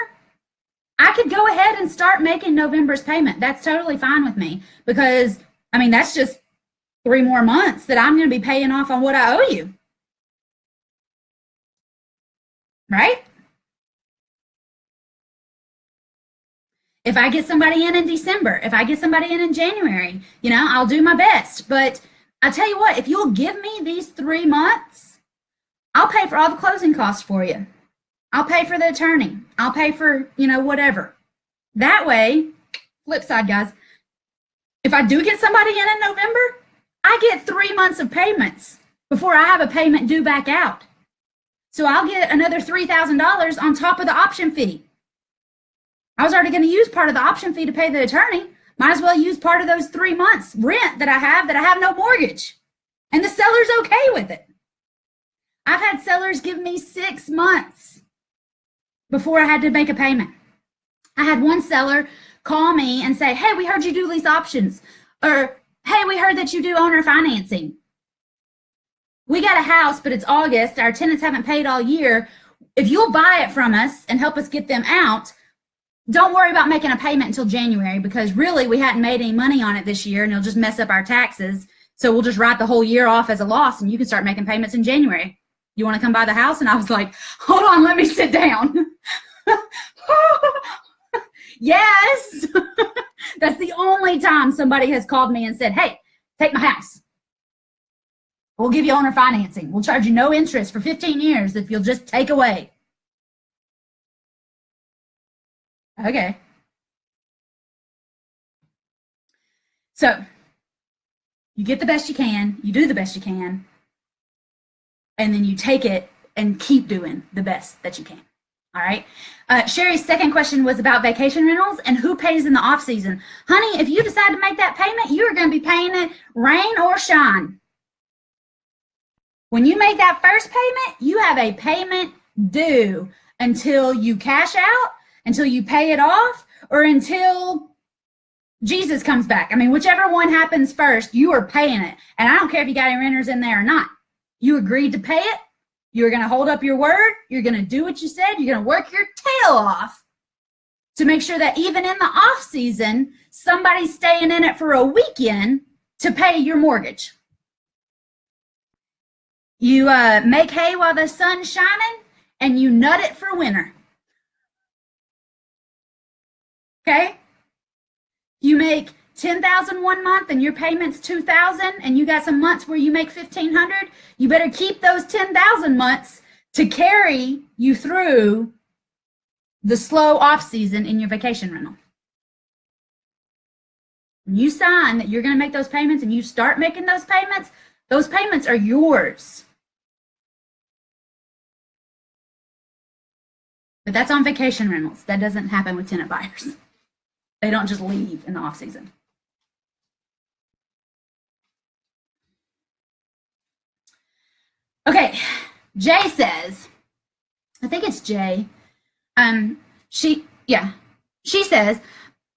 I could go ahead and start making November's payment. That's totally fine with me because, I mean, that's just 3 more months that I'm going to be paying off on what I owe you. Right? If I get somebody in December, if I get somebody in January, you know, I'll do my best. But I tell you what, if you'll give me these 3 months, I'll pay for all the closing costs for you. I'll pay for the attorney. I'll pay for, you know, whatever. That way, flip side, guys, if I do get somebody in November, I get 3 months of payments before I have a payment due back out. So I'll get another $3,000 on top of the option fee. I was already going to use part of the option fee to pay the attorney. Might as well use part of those 3 months rent that I have no mortgage. And the seller's okay with it. I've had sellers give me 6 months before I had to make a payment. I had one seller call me and say, hey, we heard you do lease options. Or, hey, we heard that you do owner financing. We got a house, but it's August. Our tenants haven't paid all year. If you'll buy it from us and help us get them out, don't worry about making a payment until January because really we hadn't made any money on it this year and it'll just mess up our taxes. So we'll just write the whole year off as a loss and you can start making payments in January. You want to come buy the house? And I was like, hold on, let me sit down. Yes. That's the only time somebody has called me and said, hey, take my house. We'll give you owner financing. We'll charge you no interest for 15 years if you'll just take away. Okay. So you get the best you can, you do the best you can, and then you take it and keep doing the best that you can. All right. Sherry's second question was about vacation rentals and who pays in the off season. Honey, if you decide to make that payment, you are going to be paying it rain or shine. When you make that first payment, you have a payment due until you cash out, until you pay it off, or until Jesus comes back. I mean, whichever one happens first, you are paying it. And I don't care if you got any renters in there or not. You agreed to pay it. You're going to hold up your word. You're going to do what you said. You're going to work your tail off to make sure that even in the off season, somebody's staying in it for a weekend to pay your mortgage. You make hay while the sun's shining, and you nut it for winter. Okay? You make $10,000 one month and your payment's $2,000, and you got some months where you make $1,500. You better keep those 10,000 months to carry you through the slow off season in your vacation rental. When you sign that you're going to make those payments and you start making those payments are yours. But that's on vacation rentals. That doesn't happen with tenant buyers. They don't just leave in the off season. Okay, Jay says, I think it's Jay. She says,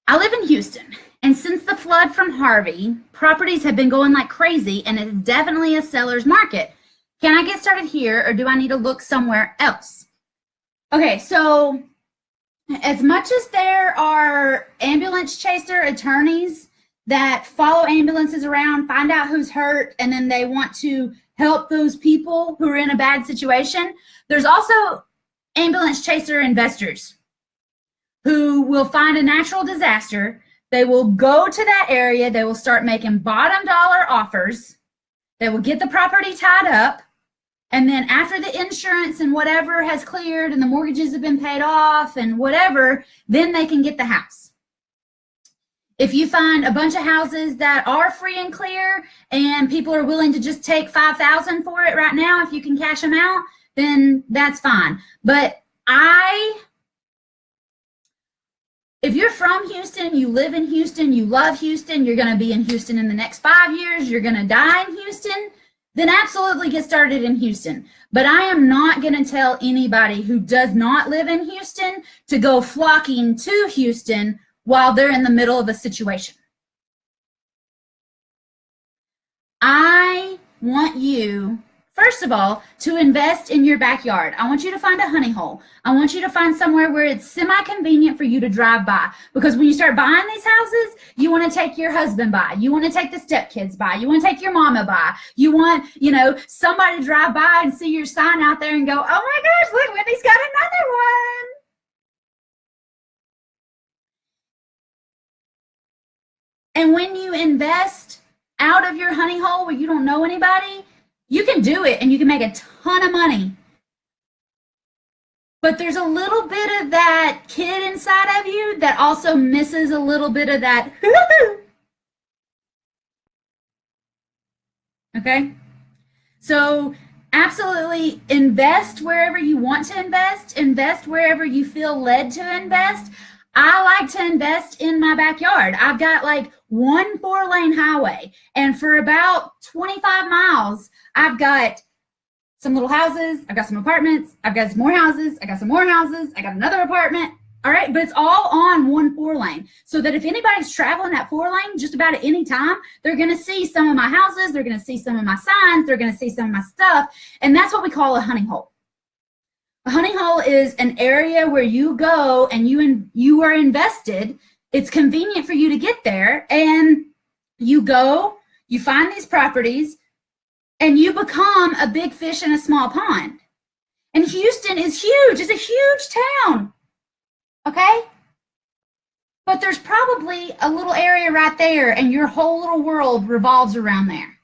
I live in Houston, and since the flood from Harvey, properties have been going like crazy, and it's definitely a seller's market. Can I get started here, or do I need to look somewhere else? Okay, so as much as there are ambulance chaser attorneys that follow ambulances around, find out who's hurt, and then they want to help those people who are in a bad situation, there's also ambulance chaser investors who will find a natural disaster. They will go to that area. They will start making bottom dollar offers. They will get the property tied up. And then after the insurance and whatever has cleared and the mortgages have been paid off and whatever, then they can get the house. If you find a bunch of houses that are free and clear and people are willing to just take $5,000 for it right now, if you can cash them out, then that's fine. But if you're from Houston, you live in Houston, you love Houston, you're going to be in Houston in the next 5 years, you're going to die in Houston, then absolutely get started in Houston. But I am not going to tell anybody who does not live in Houston to go flocking to Houston while they're in the middle of a situation. I want you, first of all, to invest in your backyard. I want you to find a honey hole. I want you to find somewhere where it's semi-convenient for you to drive by. Because when you start buying these houses, you want to take your husband by. You want to take the stepkids by. You want to take your mama by. You want, somebody to drive by and see your sign out there and go, oh my gosh, look, Whitney's got another one. And when you invest out of your honey hole where you don't know anybody, you can do it and you can make a ton of money. But there's a little bit of that kid inside of you that also misses a little bit of that. Okay? So absolutely invest wherever you want to invest wherever you feel led to invest. I like to invest in my backyard. I've got like one 4-lane highway, and for about 25 miles, I've got some little houses, I've got some apartments, I've got some more houses, I got some more houses, I got another apartment, all right? But it's all on one 4-lane, so that if anybody's traveling that 4-lane just about at any time, they're gonna see some of my houses, they're gonna see some of my signs, they're gonna see some of my stuff, and that's what we call a honey hole. A honey hole is an area where you go and you are invested. It's convenient for you to get there, and you go, you find these properties, and you become a big fish in a small pond. And Houston is huge. It's a huge town, okay? But there's probably a little area right there, and your whole little world revolves around there.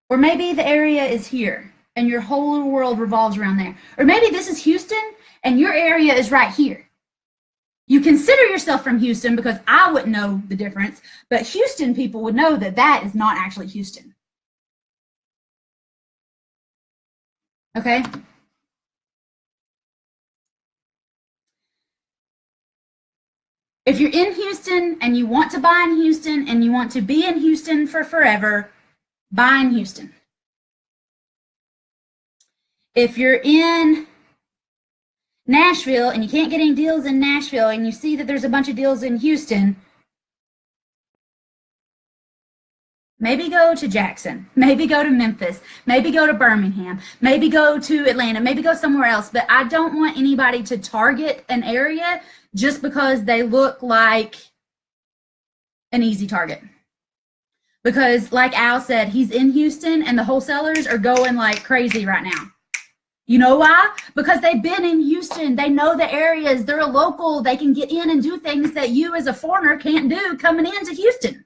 Or maybe the area is here, and your whole little world revolves around there. Or maybe this is Houston, and your area is right here. You consider yourself from Houston because I wouldn't know the difference, but Houston people would know that that is not actually Houston. Okay? If you're in Houston and you want to buy in Houston and you want to be in Houston for forever, buy in Houston. If you're in Nashville and you can't get any deals in Nashville and you see that there's a bunch of deals in Houston, Maybe go to Jackson, maybe go to Memphis, maybe go to Birmingham, maybe go to Atlanta, maybe go somewhere else. But I don't want anybody to target an area just because they look like an easy target. Because like Al said, he's in Houston and the wholesalers are going like crazy right now. You know why? Because they've been in Houston. They know the areas. They're a local. They can get in and do things that you as a foreigner can't do coming into Houston.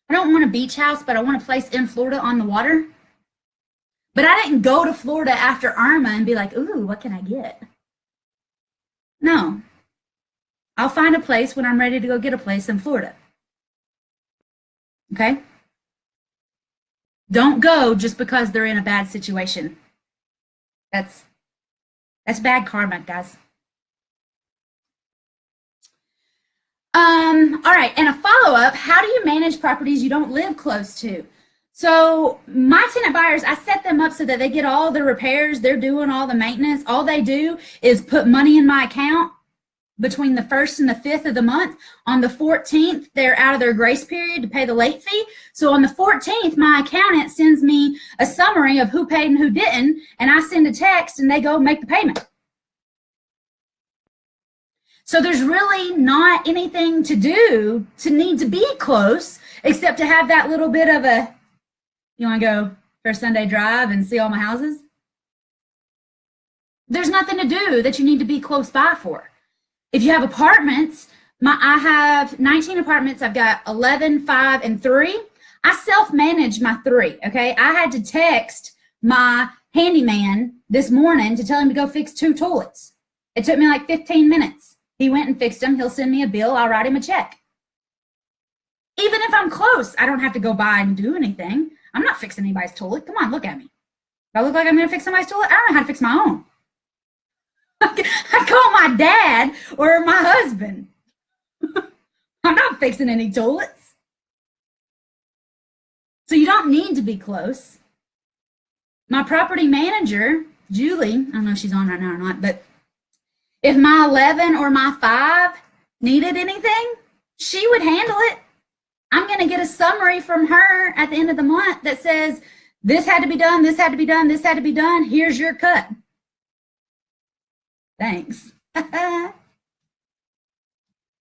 I don't want a beach house, but I want a place in Florida on the water. But I didn't go to Florida after Irma and be like, ooh, what can I get? No. I'll find a place when I'm ready to go get a place in Florida. Okay? Don't go just because they're in a bad situation. That's bad karma, guys. All right, and a follow-up, how do you manage properties you don't live close to? So my tenant buyers, I set them up so that they get all the repairs, they're doing all the maintenance. All they do is put money in my account between the 1st and the 5th of the month. On the 14th, they're out of their grace period to pay the late fee. So on the 14th, my accountant sends me a summary of who paid and who didn't, and I send a text and they go make the payment. So there's really not anything to do to need to be close except to have that little bit of a, you want to go for a Sunday drive and see all my houses? There's nothing to do that you need to be close by for. If you have apartments, I have 19 apartments. I've got 11, 5, and 3. I self-manage my 3, okay? I had to text my handyman this morning to tell him to go fix 2 toilets. It took me like 15 minutes. He went and fixed them. He'll send me a bill. I'll write him a check. Even if I'm close, I don't have to go by and do anything. I'm not fixing anybody's toilet. Come on, look at me. If I look like I'm going to fix somebody's toilet, I don't know how to fix my own. I call my dad or my husband. I'm not fixing any toilets. So you don't need to be close. My property manager, Julie, I don't know if she's on right now or not, but if my 11 or my 5 needed anything, she would handle it. I'm going to get a summary from her at the end of the month that says, this had to be done, this had to be done, this had to be done. Here's your cut. Thanks.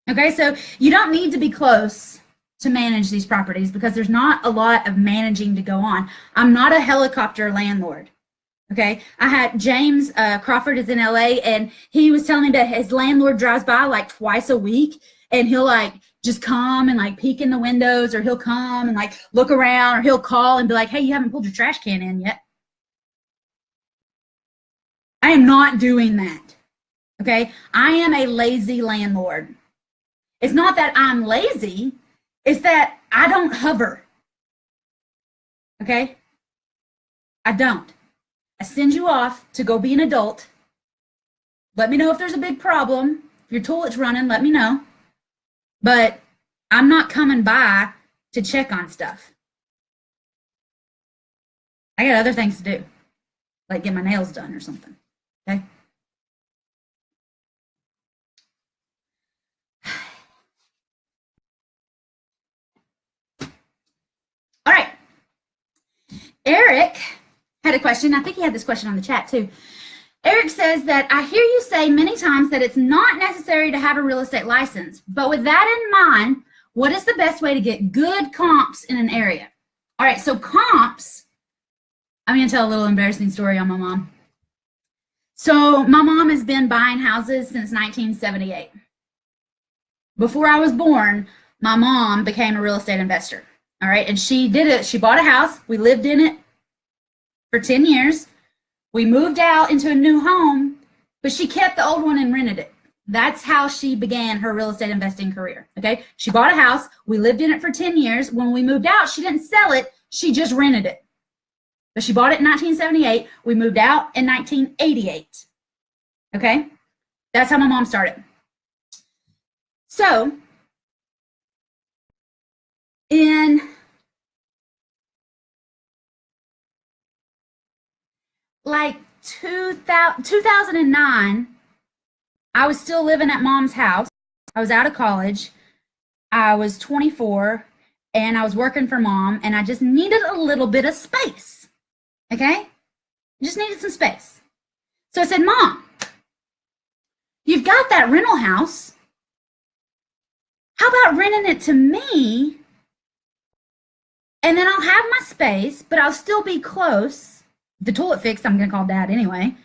Okay, so you don't need to be close to manage these properties because there's not a lot of managing to go on. I'm not a helicopter landlord. Okay, I had James Crawford is in LA, and he was telling me that his landlord drives by like twice a week, and he'll like just come and like peek in the windows, or he'll come and like look around, or he'll call and be like, hey, you haven't pulled your trash can in yet. I am not doing that. Okay, I am a lazy landlord. It's not that I'm lazy, it's that I don't hover. Okay, I don't. I send you off to go be an adult. Let me know if there's a big problem. If your toilet's running, let me know. But I'm not coming by to check on stuff. I got other things to do, like get my nails done or something. Okay? All right. Eric had a question. I think he had this question on the chat too. Eric says that I hear you say many times that it's not necessary to have a real estate license, but with that in mind, what is the best way to get good comps in an area? All right, so comps, I'm going to tell a little embarrassing story on my mom. So my mom has been buying houses since 1978. Before I was born, my mom became a real estate investor. All right, and she did it. She bought a house. We lived in it for 10 years. We moved out into a new home, but she kept the old one and rented it. That's how she began her real estate investing career. Okay, she bought a house. We lived in it for 10 years. When we moved out, she didn't sell it. She just rented it. But she bought it in 1978. We moved out in 1988. Okay, that's how my mom started. So like 2009, I was still living at mom's house. I was out of college. I was 24 and I was working for mom and I just needed a little bit of space. Okay? I just needed some space. So I said, Mom, you've got that rental house. How about renting it to me? And then I'll have my space, but I'll still be close. The toilet fixed, I'm going to call Dad anyway.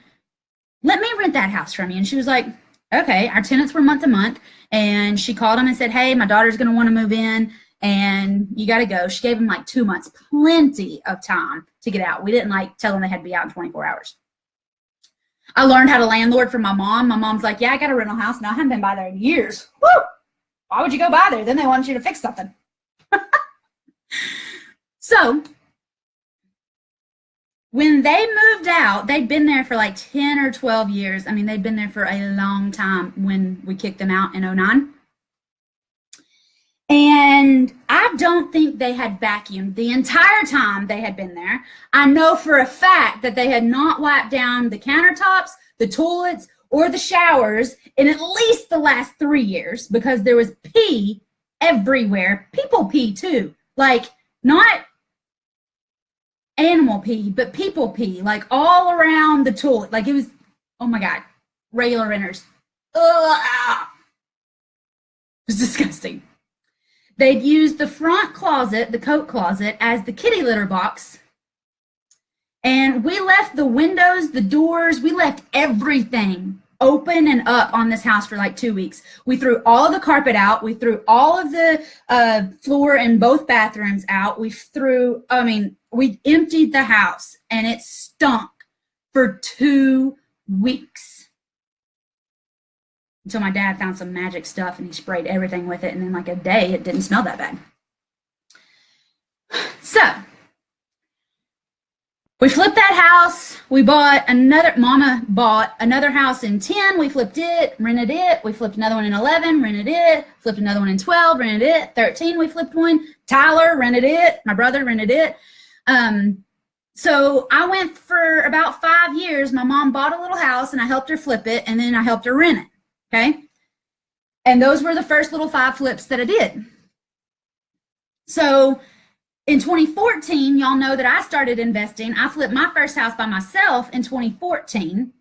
Let me rent that house from you. And she was like, okay. Our tenants were month to month. And she called him and said, hey, my daughter's going to want to move in and you got to go. She gave him like 2 months, plenty of time to get out. We didn't like tell them they had to be out in 24 hours. I learned how to landlord from my mom. My mom's like, yeah, I got a rental house. Now I haven't been by there in years. Woo! Why would you go by there? Then they want you to fix something. So when they moved out, they'd been there for like 10 or 12 years. I mean, they'd been there for a long time when we kicked them out in 2009. And I don't think they had vacuumed the entire time they had been there. I know for a fact that they had not wiped down the countertops, the toilets, or the showers in at least the last 3 years because there was pee everywhere. People pee too. Like, not animal pee, but people pee, like all around the toilet. Like it was, oh my God, regular renters. Ugh. It was disgusting. They'd used the front closet, the coat closet, as the kitty litter box. And we left the windows, the doors, we left everything open and up on this house for like 2 weeks. We threw all of the carpet out. We threw all of the floor in both bathrooms out. We emptied the house and it stunk for 2 weeks. Until my dad found some magic stuff and he sprayed everything with it. And then like a day, it didn't smell that bad. So we flipped that house. We bought Mama bought another house in 10. We flipped it, rented it. We flipped another one in 11, rented it. Flipped another one in 12, rented it. 13, we flipped one. Tyler rented it. My brother rented it. So I went for about 5 years. My mom bought a little house and I helped her flip it and then I helped her rent it. Okay. And those were the first little 5 flips that I did. So in 2014, y'all know that I started investing. I flipped my first house by myself in 2014.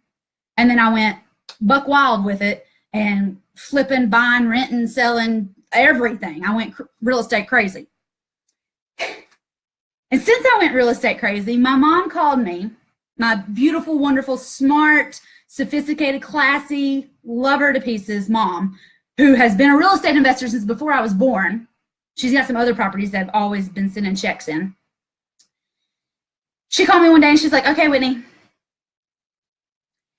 And then I went buck wild with it and flipping, buying, renting, selling, everything. I went real estate crazy. And since I went real estate crazy, my mom called me, my beautiful, wonderful, smart, sophisticated, classy, love her to pieces mom, who has been a real estate investor since before I was born. She's got some other properties that have always been sending checks in. She called me one day and she's like, okay, Whitney,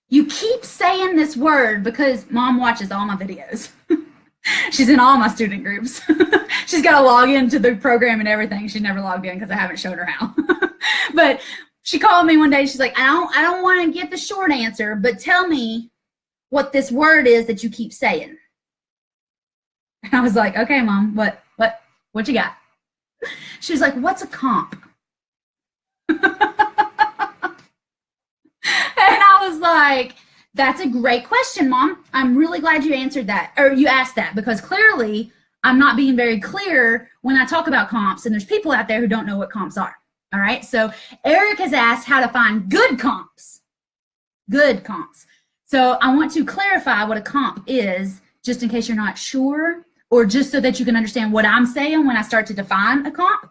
you keep saying this word because mom watches all my videos. She's in all my student groups. She's got to log into the program and everything. She never logged in because I haven't shown her how. But she called me one day. She's like, I don't want to get the short answer, but tell me what this word is that you keep saying. And I was like, okay, Mom, what you got? She was like, what's a comp? And I was like, that's a great question, Mom. I'm really glad you answered that, or you asked that, because clearly I'm not being very clear when I talk about comps, and there's people out there who don't know what comps are. All right, so Eric has asked how to find good comps. Good comps. So I want to clarify what a comp is, just in case you're not sure, or just so that you can understand what I'm saying when I start to define a comp.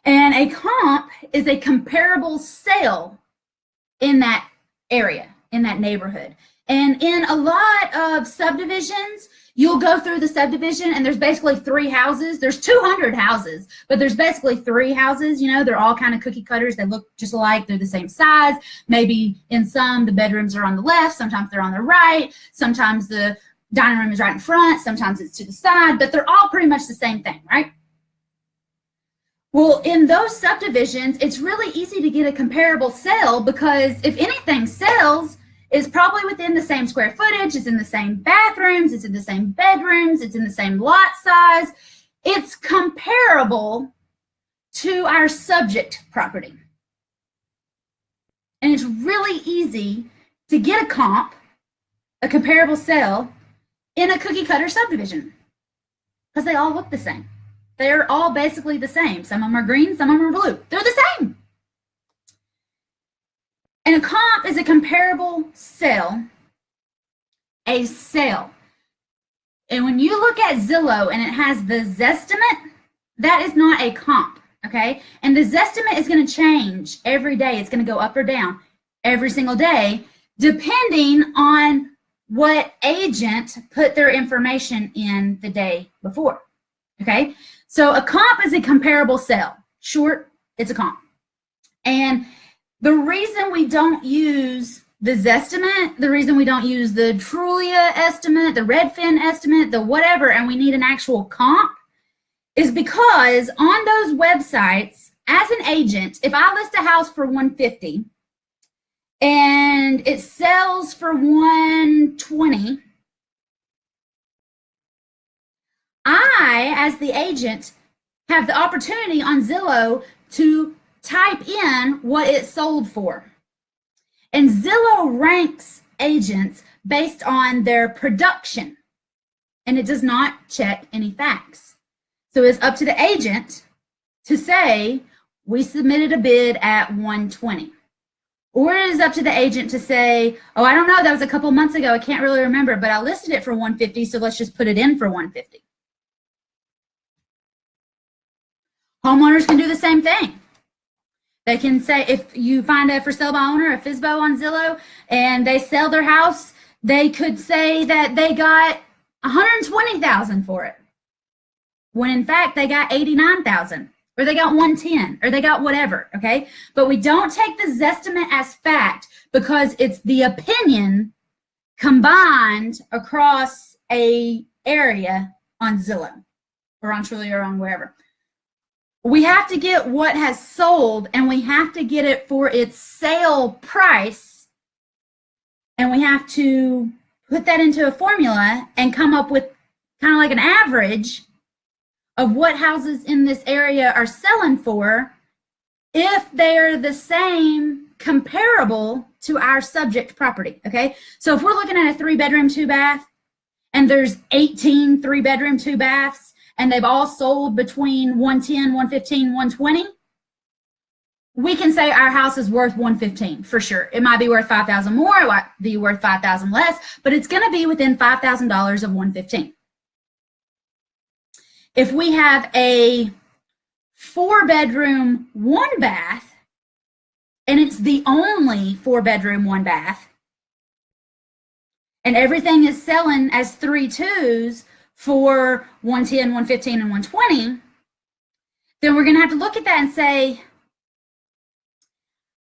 And a comp is a comparable sale in that area, in that neighborhood. And in a lot of subdivisions, you'll go through the subdivision and there's basically 3 houses. There's 200 houses, but there's basically 3 houses. You know, they're all kind of cookie cutters. They look just alike. They're the same size. Maybe in some, the bedrooms are on the left. Sometimes they're on the right. Sometimes the dining room is right in front. Sometimes it's to the side, but they're all pretty much the same thing, right? Well, in those subdivisions, it's really easy to get a comparable sale because if anything sells, it's probably within the same square footage, it's in the same bathrooms, it's in the same bedrooms, it's in the same lot size. It's comparable to our subject property. And it's really easy to get a comp, a comparable sale, in a cookie cutter subdivision because they all look the same. They're all basically the same. Some of them are green, some of them are blue. They're the same. And a comp is a comparable sale, a sale. And when you look at Zillow and it has the Zestimate, that is not a comp, okay? And the Zestimate is going to change every day. It's going to go up or down every single day, depending on what agent put their information in the day before, okay? So a comp is a comparable sale. Short, it's a comp. And the reason we don't use the Zestimate, the reason we don't use the Trulia estimate, the Redfin estimate, the whatever, and we need an actual comp, is because on those websites, as an agent, if I list a house for $150 and it sells for $120, I, as the agent, have the opportunity on Zillow to type in what it sold for. And Zillow ranks agents based on their production, and it does not check any facts. So it's up to the agent to say, we submitted a bid at $120. Or it is up to the agent to say, oh, I don't know, that was a couple months ago, I can't really remember, but I listed it for $150, so let's just put it in for $150. Homeowners can do the same thing. They can say, if you find a for sale by owner, a FSBO on Zillow, and they sell their house, they could say that they got $120,000 for it, when in fact they got $89,000, or they got $110,000, or they got whatever, okay? But we don't take the Zestimate as fact because it's the opinion combined across a area on Zillow, or on Trulia, or on wherever. We have to get what has sold, and we have to get it for its sale price, and we have to put that into a formula and come up with kind of like an average of what houses in this area are selling for if they're the same, comparable to our subject property, okay? So if we're looking at a 3-bedroom, 2-bath, and there's 18 3-bedroom, 2-baths, and they've all sold between $110,000, $115,000, $120,000, we can say our house is worth $115,000 for sure. It might be worth $5,000 more, it might be worth $5,000 less, but it's going to be within $5,000 of $115,000. If we have a 4-bedroom, 1-bath, and it's the only 4-bedroom, 1-bath, and everything is selling as 3-2s for $110,000, $115,000, and $120,000, then we're going to have to look at that and say,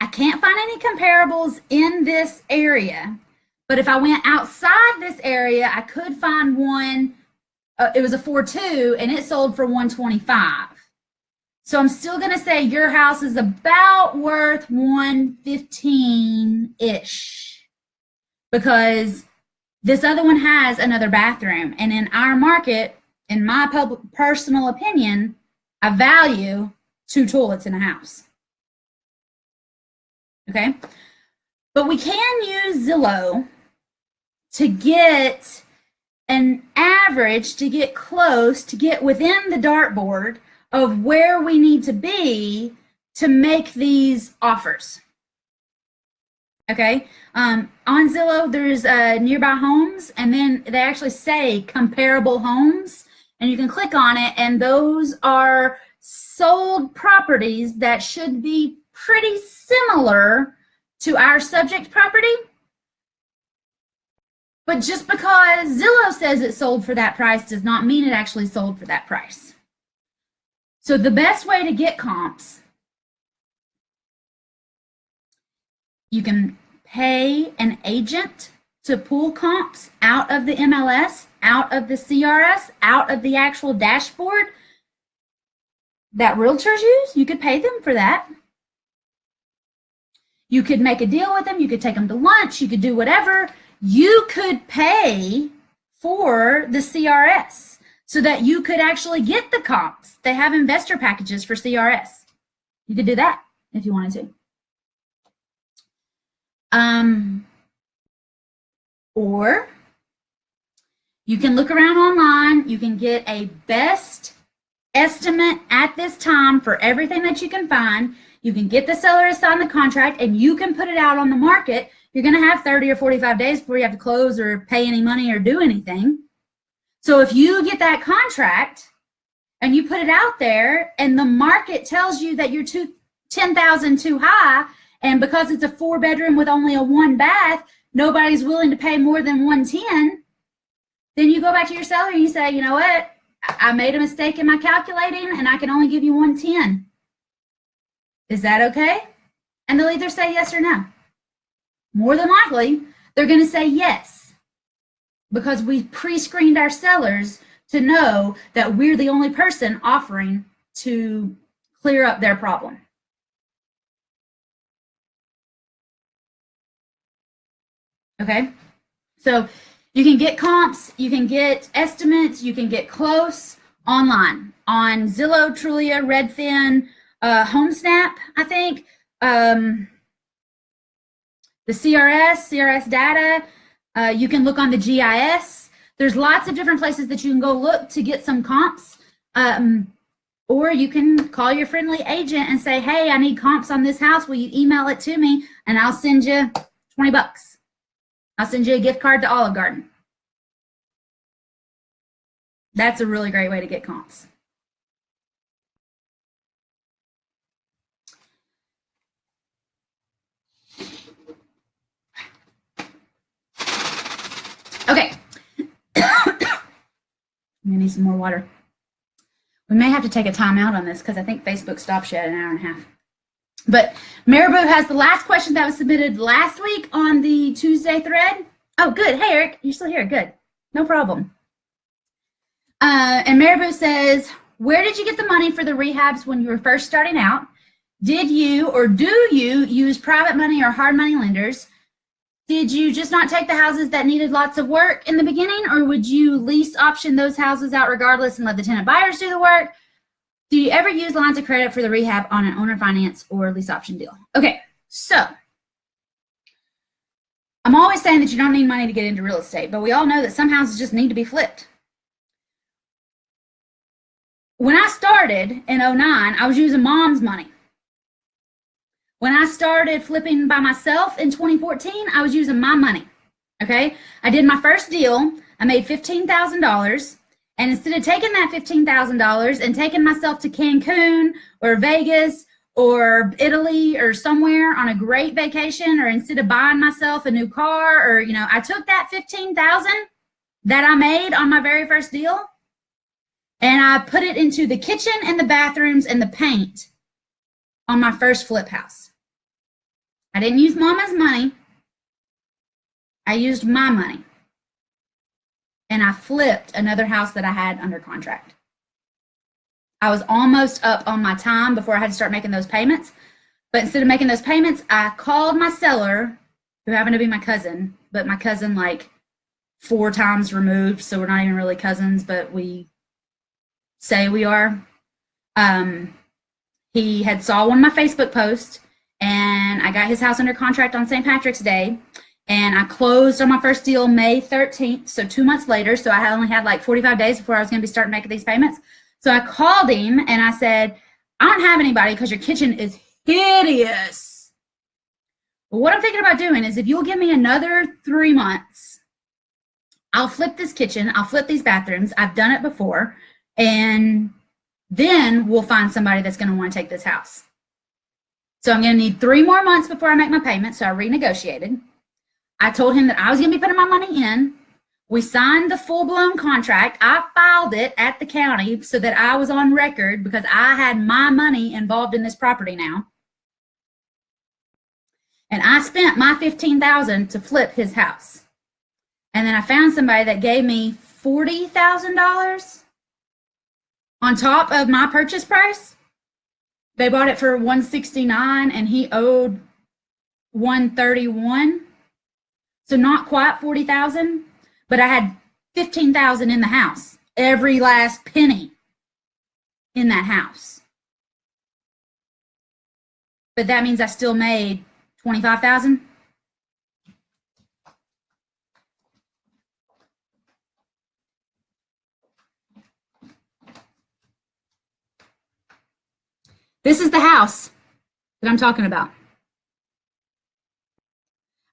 I can't find any comparables in this area, but if I went outside this area, I could find one. It was a 4-2, and it sold for $125,000. So I'm still going to say your house is about worth $115,000-ish, because this other one has another bathroom. And in our market, in my personal opinion, I value 2 toilets in a house. Okay? But we can use Zillow to get an average, to get close, to get within the dartboard of where we need to be to make these offers. Okay, on Zillow, there's nearby homes, and then they actually say comparable homes, and you can click on it, and those are sold properties that should be pretty similar to our subject property. But just because Zillow says it sold for that price does not mean it actually sold for that price. So the best way to get comps, you can pay an agent to pull comps out of the MLS, out of the CRS, out of the actual dashboard that realtors use. You could pay them for that. You could make a deal with them. You could take them to lunch. You could do whatever. You could pay for the CRS so that you could actually get the comps. They have investor packages for CRS. You could do that if you wanted to. Or you can look around online. You can get a best estimate at this time for everything that you can find. You can get the seller to sign the contract and you can put it out on the market. You're going to have 30 or 45 days before you have to close or pay any money or do anything. So if you get that contract and you put it out there and the market tells you that you're $10,000 too high, and because it's a 4-bedroom with only a 1 bath, nobody's willing to pay more than $110, then you go back to your seller and you say, you know what, I made a mistake in my calculating and I can only give you $110. Is that okay? And they'll either say yes or no. More than likely, they're going to say yes, because we pre-screened our sellers to know that we're the only person offering to clear up their problem. Okay, so you can get comps, you can get estimates, you can get close online on Zillow, Trulia, Redfin, HomeSnap, I think, the CRS data. You can look on the GIS. There's lots of different places that you can go look to get some comps. Or you can call your friendly agent and say, hey, I need comps on this house. Will you email it to me? And I'll send you $20. I'll send you a gift card to Olive Garden. That's a really great way to get comps. Okay. I need some more water. We may have to take a time out on this because I think Facebook stops you at 1.5 hours. But Marabou has the last question that was submitted last week on the Tuesday thread. Oh, good. Hey, Eric, you're still here. Good. No problem. And Marabou says, where did you get the money for the rehabs when you were first starting out? Did you or do you use private money or hard money lenders? Did you just not take the houses that needed lots of work in the beginning, or would you lease option those houses out regardless and let the tenant buyers do the work? Do you ever use lines of credit for the rehab on an owner finance or lease option deal? Okay, so I'm always saying that you don't need money to get into real estate, but we all know that some houses just need to be flipped. When I started in 2009, I was using mom's money. When I started flipping by myself in 2014, I was using my money. Okay, I did my first deal. I made $15,000. And instead of taking that $15,000 and taking myself to Cancun or Vegas or Italy or somewhere on a great vacation, or instead of buying myself a new car, or, I took that $15,000 that I made on my very first deal and I put it into the kitchen and the bathrooms and the paint on my first flip house. I didn't use mama's money. I used my money. And I flipped another house that I had under contract. I was almost up on my time before I had to start making those payments. But instead of making those payments, I called my seller, who happened to be my cousin, but my cousin like 4 times removed, so we're not even really cousins, but we say we are. He had saw one of my Facebook posts, and I got his house under contract on St. Patrick's Day. And I closed on my first deal May 13th, so 2 months later. So I only had like 45 days before I was going to be starting making these payments. So I called him and I said, I don't have anybody because your kitchen is hideous. But what I'm thinking about doing is, if you'll give me another 3 months, I'll flip this kitchen, I'll flip these bathrooms. I've done it before. And then we'll find somebody that's going to want to take this house. So I'm going to need 3 more months before I make my payment. So I renegotiated. I told him that I was going to be putting my money in. We signed the full-blown contract. I filed it at the county so that I was on record, because I had my money involved in this property now. And I spent my $15,000 to flip his house. And then I found somebody that gave me $40,000 on top of my purchase price. They bought it for $169 and he owed $131. So not quite $40,000, but I had $15,000 in the house, every last penny in that house. But that means I still made $25,000. This is the house that I'm talking about.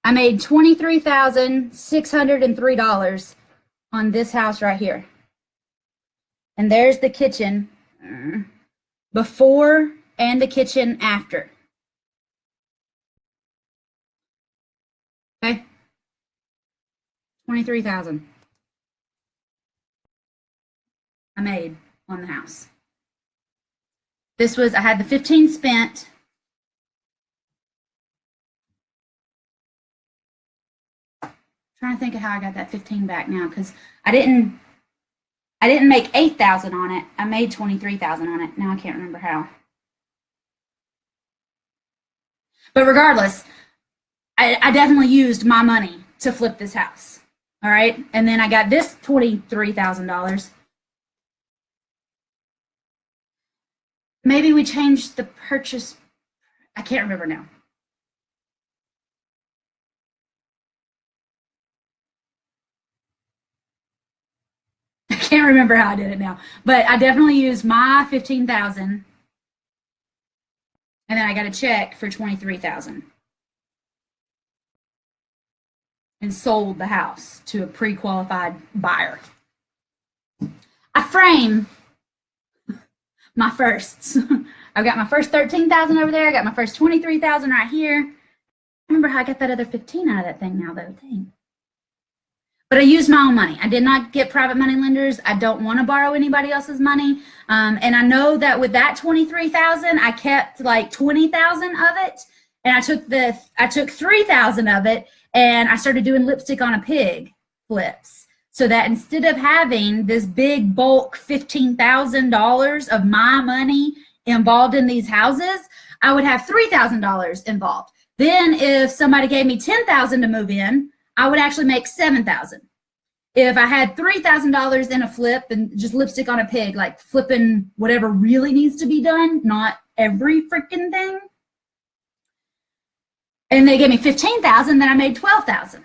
I made $23,603 on this house right here. And there's the kitchen before and the kitchen after. Okay? 23,000 I made on the house. This was, I had the 15 spent. Trying to think of how I got that 15 back now, because I didn't make 8,000 on it. I made 23,000 on it. Now I can't remember how. But regardless, I definitely used my money to flip this house. All right, and then I got this $23,000. Maybe we changed the purchase. I can't remember now. I can't remember how I did it now, but I definitely used my 15,000, and then I got a check for 23,000 and sold the house to a pre-qualified buyer. I frame my firsts. I've got my first 13,000 over there. I got my first 23,000 right here. I remember how I got that other 15 out of that thing now, though. Dang. But I used my own money. I did not get private money lenders. I don't want to borrow anybody else's money. And I know that with that 23,000, I kept like 20,000 of it, and I took 3,000 of it, and I started doing lipstick on a pig flips. So that instead of having this big bulk $15,000 of my money involved in these houses, I would have $3,000 involved. Then if somebody gave me $10,000 to move in, I would actually make $7,000. If I had $3,000 in a flip and just lipstick on a pig, like flipping whatever really needs to be done, not every freaking thing, and they gave me $15,000, then I made $12,000.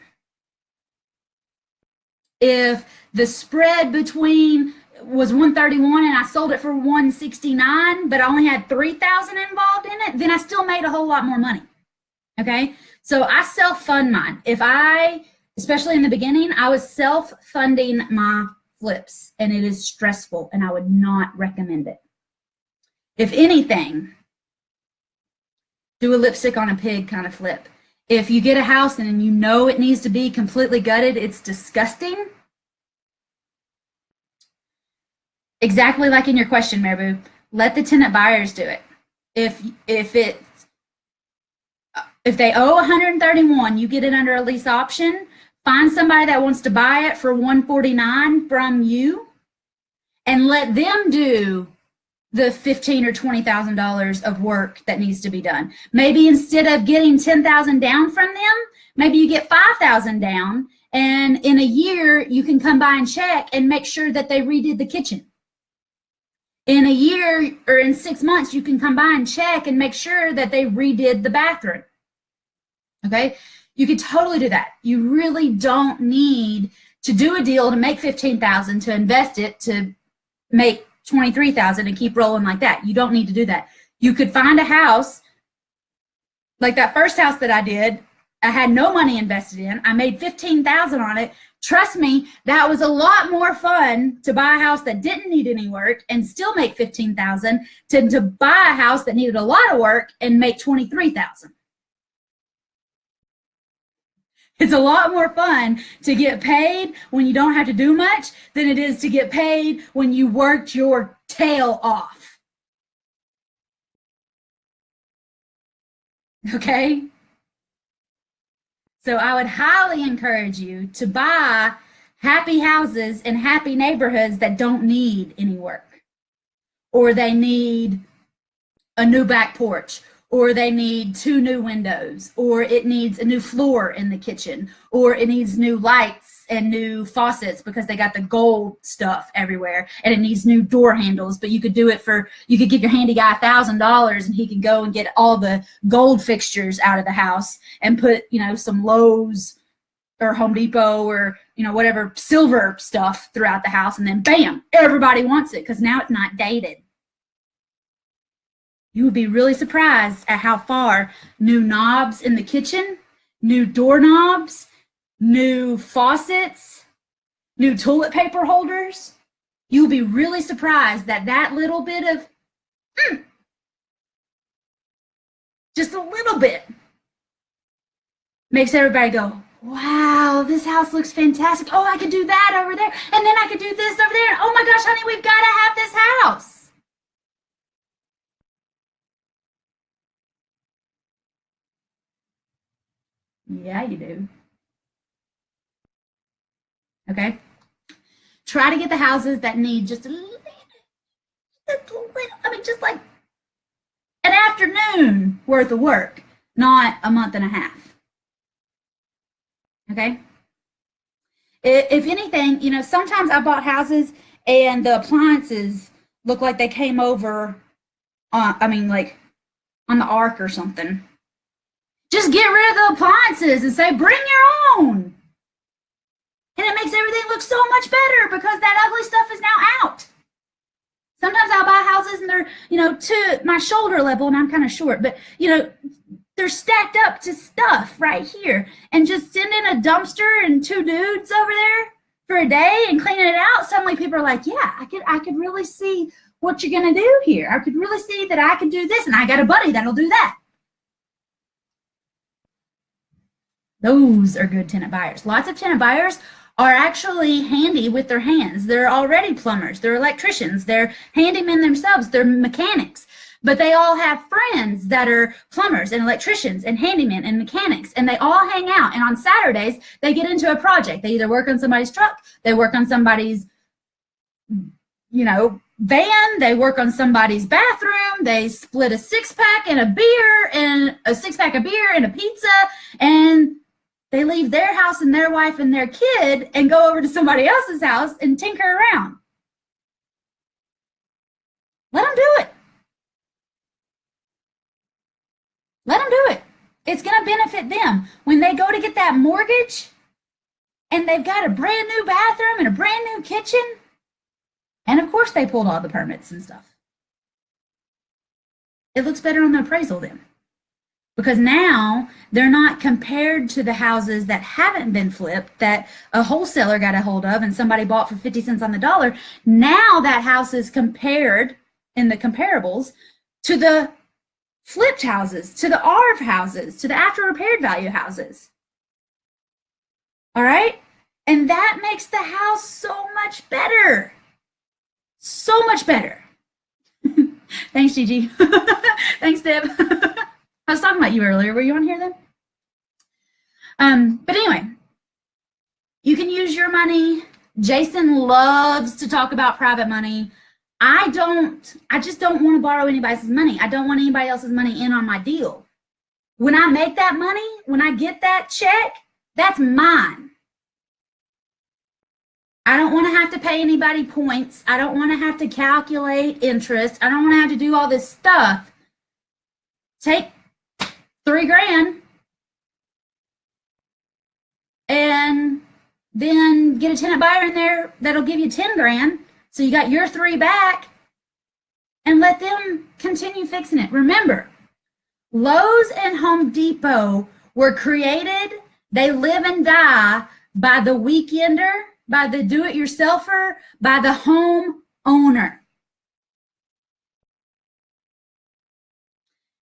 If the spread between was 131 and I sold it for 169, but I only had 3,000 involved in it, then I still made a whole lot more money. Okay, so I self-fund mine. Especially in the beginning, I was self-funding my flips, and it is stressful, and I would not recommend it. If anything, do a lipstick on a pig kind of flip. If you get a house and you know it needs to be completely gutted, it's disgusting. Exactly like in your question, Maribou, let the tenant buyers do it. If they owe 131, you get it under a lease option. Find somebody that wants to buy it for 149 from you, and let them do the $15,000 or $20,000 of work that needs to be done. Maybe instead of getting 10,000 down from them, maybe you get 5,000 down, and in a year you can come by and check and make sure that they redid the kitchen. In a year or in 6 months, you can come by and check and make sure that they redid the bathroom. Okay, you could totally do that. You really don't need to do a deal to make 15,000 to invest it to make 23,000 and keep rolling like that. You don't need to do that. You could find a house like that first house that I did. I had no money invested in. I made 15,000 on it. Trust me, that was a lot more fun to buy a house that didn't need any work and still make 15,000 than to buy a house that needed a lot of work and make 23,000. It's a lot more fun to get paid when you don't have to do much than it is to get paid when you worked your tail off. Okay? So I would highly encourage you to buy happy houses in happy neighborhoods that don't need any work, or they need a new back porch, or they need 2 new windows, or it needs a new floor in the kitchen, or it needs new lights and new faucets because they got the gold stuff everywhere, and it needs new door handles. But you could do it you could give your handy guy $1,000 and he could go and get all the gold fixtures out of the house and put, some Lowe's or Home Depot or, whatever silver stuff throughout the house, and then bam, everybody wants it because now it's not dated. You would be really surprised at how far new knobs in the kitchen, new doorknobs, new faucets, new toilet paper holders. You'll be really surprised that that little bit of, just a little bit, makes everybody go, wow, this house looks fantastic. Oh, I could do that over there. And then I could do this over there. Oh my gosh, honey, we've got to have this house. Yeah, you do. Okay. Try to get the houses that need just a little, I mean, just like an afternoon worth of work, not a month and a half. Okay. If anything, you know, sometimes I bought houses and the appliances look like they came over, like on the ark or something. Just get rid of the appliances and say, bring your own. And it makes everything look so much better because that ugly stuff is now out. Sometimes I'll buy houses and they're, you know, to my shoulder level, and I'm kind of short, but, you know, they're stacked up to stuff right here. And just send in a dumpster and 2 dudes over there for a day and cleaning it out. Suddenly people are like, yeah, I could really see what you're going to do here. I could really see that I can do this, and I got a buddy that'll do that. Those are good tenant buyers. Lots of tenant buyers are actually handy with their hands. They're already plumbers, they're electricians, they're handymen themselves, they're mechanics, but they all have friends that are plumbers and electricians and handymen and mechanics, and they all hang out, and on Saturdays they get into a project. They either work on somebody's truck, they work on somebody's, you know, van, they work on somebody's bathroom, they split a 6-pack and a beer and a 6-pack of beer and a pizza, and they leave their house and their wife and their kid and go over to somebody else's house and tinker around. Let them do it. Let them do it. It's going to benefit them. When they go to get that mortgage and they've got a brand new bathroom and a brand new kitchen, and of course they pulled all the permits and stuff. It looks better on the appraisal then. Because now they're not compared to the houses that haven't been flipped, that a wholesaler got a hold of and somebody bought for 50 cents on the dollar. Now that house is compared in the comparables to the flipped houses, to the ARV houses, to the after repaired value houses. All right? And that makes the house so much better. So much better. Thanks, Gigi. Thanks, Deb. I was talking about you earlier. Were you on here then? But anyway, you can use your money. Jason loves to talk about private money. I just don't want to borrow anybody's money. I don't want anybody else's money in on my deal. When I make that money, when I get that check, that's mine. I don't want to have to pay anybody points. I don't want to have to calculate interest. I don't want to have to do all this stuff. Take $3,000 and then get a tenant buyer in there that'll give you $10,000, so you got your 3 back, and let them continue fixing it. Remember, Lowe's and Home Depot were created, they live and die by the weekender, by the do-it-yourselfer, by the home owner.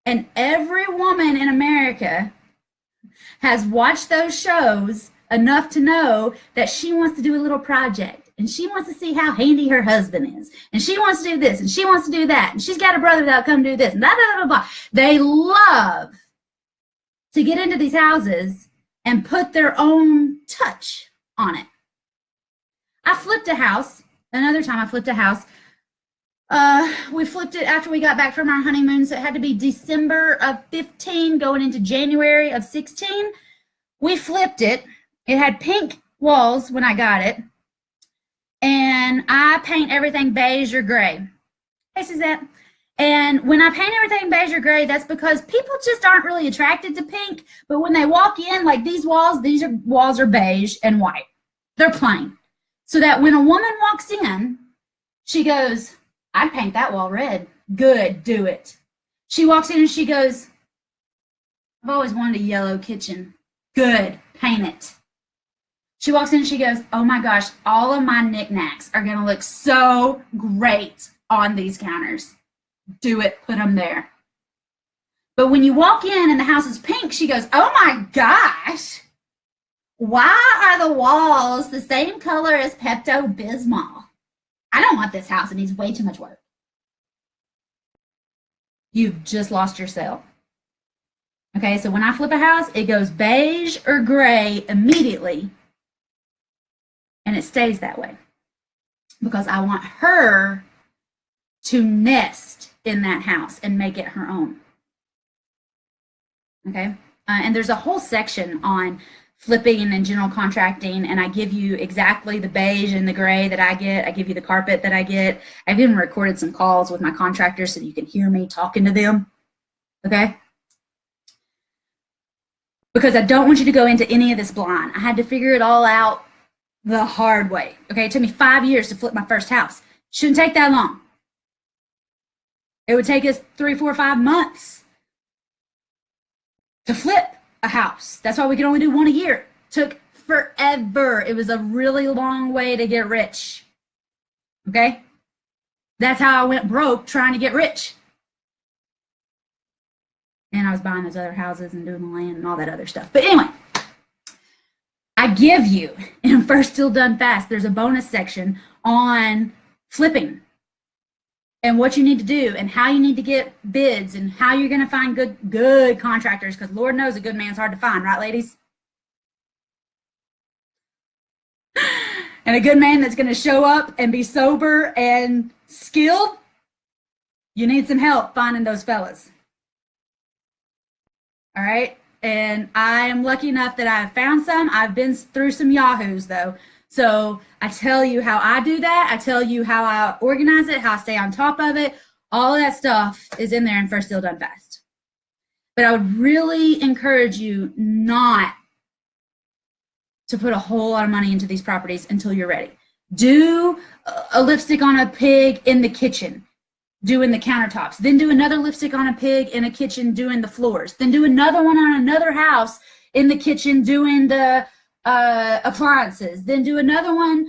And every woman in America has watched those shows enough to know that she wants to do a little project, and she wants to see how handy her husband is, and she wants to do this, and she wants to do that, and she's got a brother that'll come do this, and blah, blah, blah, blah. They love to get into these houses and put their own touch on it. I flipped a house. Another time I flipped a house. We flipped it after we got back from our honeymoon, so it had to be December of 15 going into January of 16. We flipped it. It had pink walls when I got it, and I paint everything beige or gray. Hey, Suzette. And when I paint everything beige or gray, that's because people just aren't really attracted to pink, but when they walk in, like these walls are beige and white. They're plain. So that when a woman walks in, she goes, I'd paint that wall red. Good, do it. She walks in and she goes, I've always wanted a yellow kitchen. Good, paint it. She walks in and she goes, oh my gosh, all of my knickknacks are going to look so great on these counters. Do it, put them there. But when you walk in and the house is pink, she goes, oh my gosh, why are the walls the same color as Pepto-Bismol? I don't want this house. It needs way too much work. You've just lost your sale. Okay, so when I flip a house, it goes beige or gray immediately, and it stays that way because I want her to nest in that house and make it her own. Okay, and there's a whole section on flipping and general contracting, and I give you exactly the beige and the gray that I get. I give you the carpet that I get. I've even recorded some calls with my contractors so you can hear me talking to them. Okay. Because I don't want you to go into any of this blind. I had to figure it all out the hard way. Okay, it took me 5 years to flip my first house. Shouldn't take that long. It would take us 3, 4, 5 months to flip a house. That's why we could only do one a year. Took forever. It was a really long way to get rich. Okay? That's how I went broke trying to get rich. And I was buying those other houses and doing the land and all that other stuff. But anyway, I give you, in First Still Done Fast, there's a bonus section on flipping and what you need to do and how you need to get bids and how you're going to find good contractors, because Lord knows a good man's hard to find, right, ladies? And a good man that's going to show up and be sober and skilled, you need some help finding those fellas. All right, and I am lucky enough that I've found some. I've been through some yahoos though. So I tell you how I do that. I tell you how I organize it, how I stay on top of it. All of that stuff is in there in First Still Done Fast. But I would really encourage you not to put a whole lot of money into these properties until you're ready. Do a lipstick on a pig in the kitchen, doing the countertops, then do another lipstick on a pig in a kitchen doing the floors, then do another one on another house in the kitchen doing the appliances, then do another one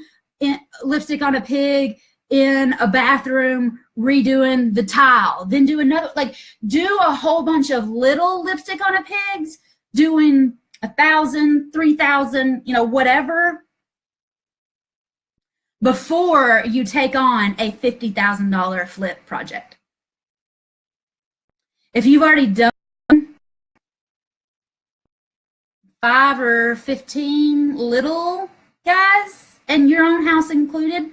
lipstick on a pig in a bathroom redoing the tile, then do another, like do a whole bunch of little lipstick on a pigs doing 1,000, 3,000, you know, whatever, before you take on a $50,000 flip project. If you've already done 5 or 15 little guys and your own house included,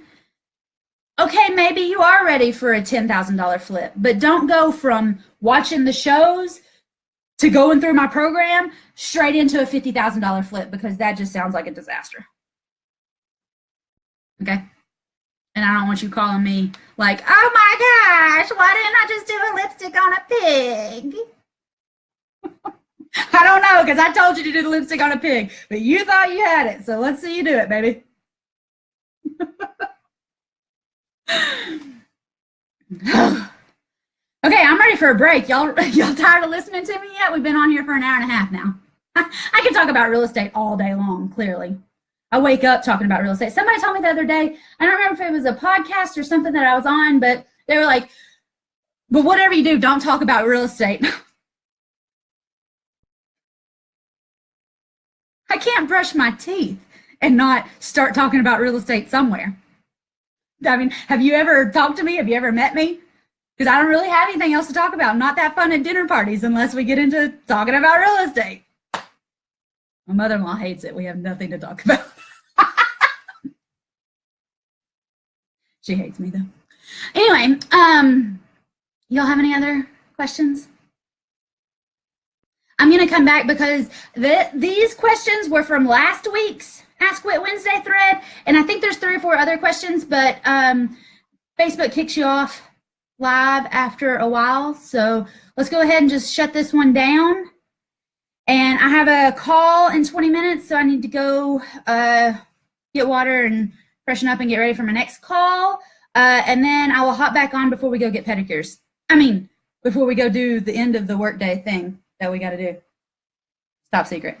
okay, maybe you are ready for a $10,000 flip, but don't go from watching the shows to going through my program straight into a $50,000 flip, because that just sounds like a disaster. Okay? And I don't want you calling me like, oh my gosh, why didn't I just do a lipstick on a pig? I don't know, because I told you to do the lipstick on a pig, but you thought you had it, so let's see you do it, baby. Okay, I'm ready for a break. Y'all tired of listening to me yet? We've been on here for an hour and a half now. I can talk about real estate all day long, clearly. I wake up talking about real estate. Somebody told me the other day, I don't remember if it was a podcast or something that I was on, but they were like, but whatever you do, don't talk about real estate. I can't brush my teeth and not start talking about real estate somewhere. I mean, have you ever talked to me? Have you ever met me? Because I don't really have anything else to talk about. I'm not that fun at dinner parties unless we get into talking about real estate. My mother-in-law hates it. We have nothing to talk about. She hates me, though. Anyway, y'all have any other questions? I'm going to come back because these questions were from last week's Ask Whit Wednesday thread, and I think there's 3 or 4 other questions, but Facebook kicks you off live after a while, so let's go ahead and just shut this one down. And I have a call in 20 minutes, so I need to go get water and freshen up and get ready for my next call, and then I will hop back on before we go get pedicures. before we go do the end of the workday thing that we got to do. Top secret.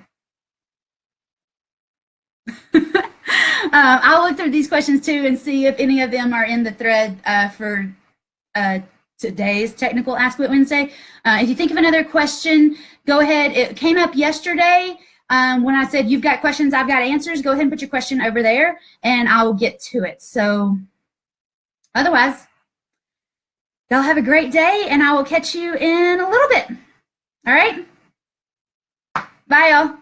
I'll look through these questions too and see if any of them are in the thread for today's technical Ask Whit Wednesday. If you think of another question, go ahead. It came up yesterday when I said you've got questions, I've got answers. Go ahead and put your question over there and I will get to it. So otherwise, y'all have a great day and I will catch you in a little bit. All right? Bye, y'all.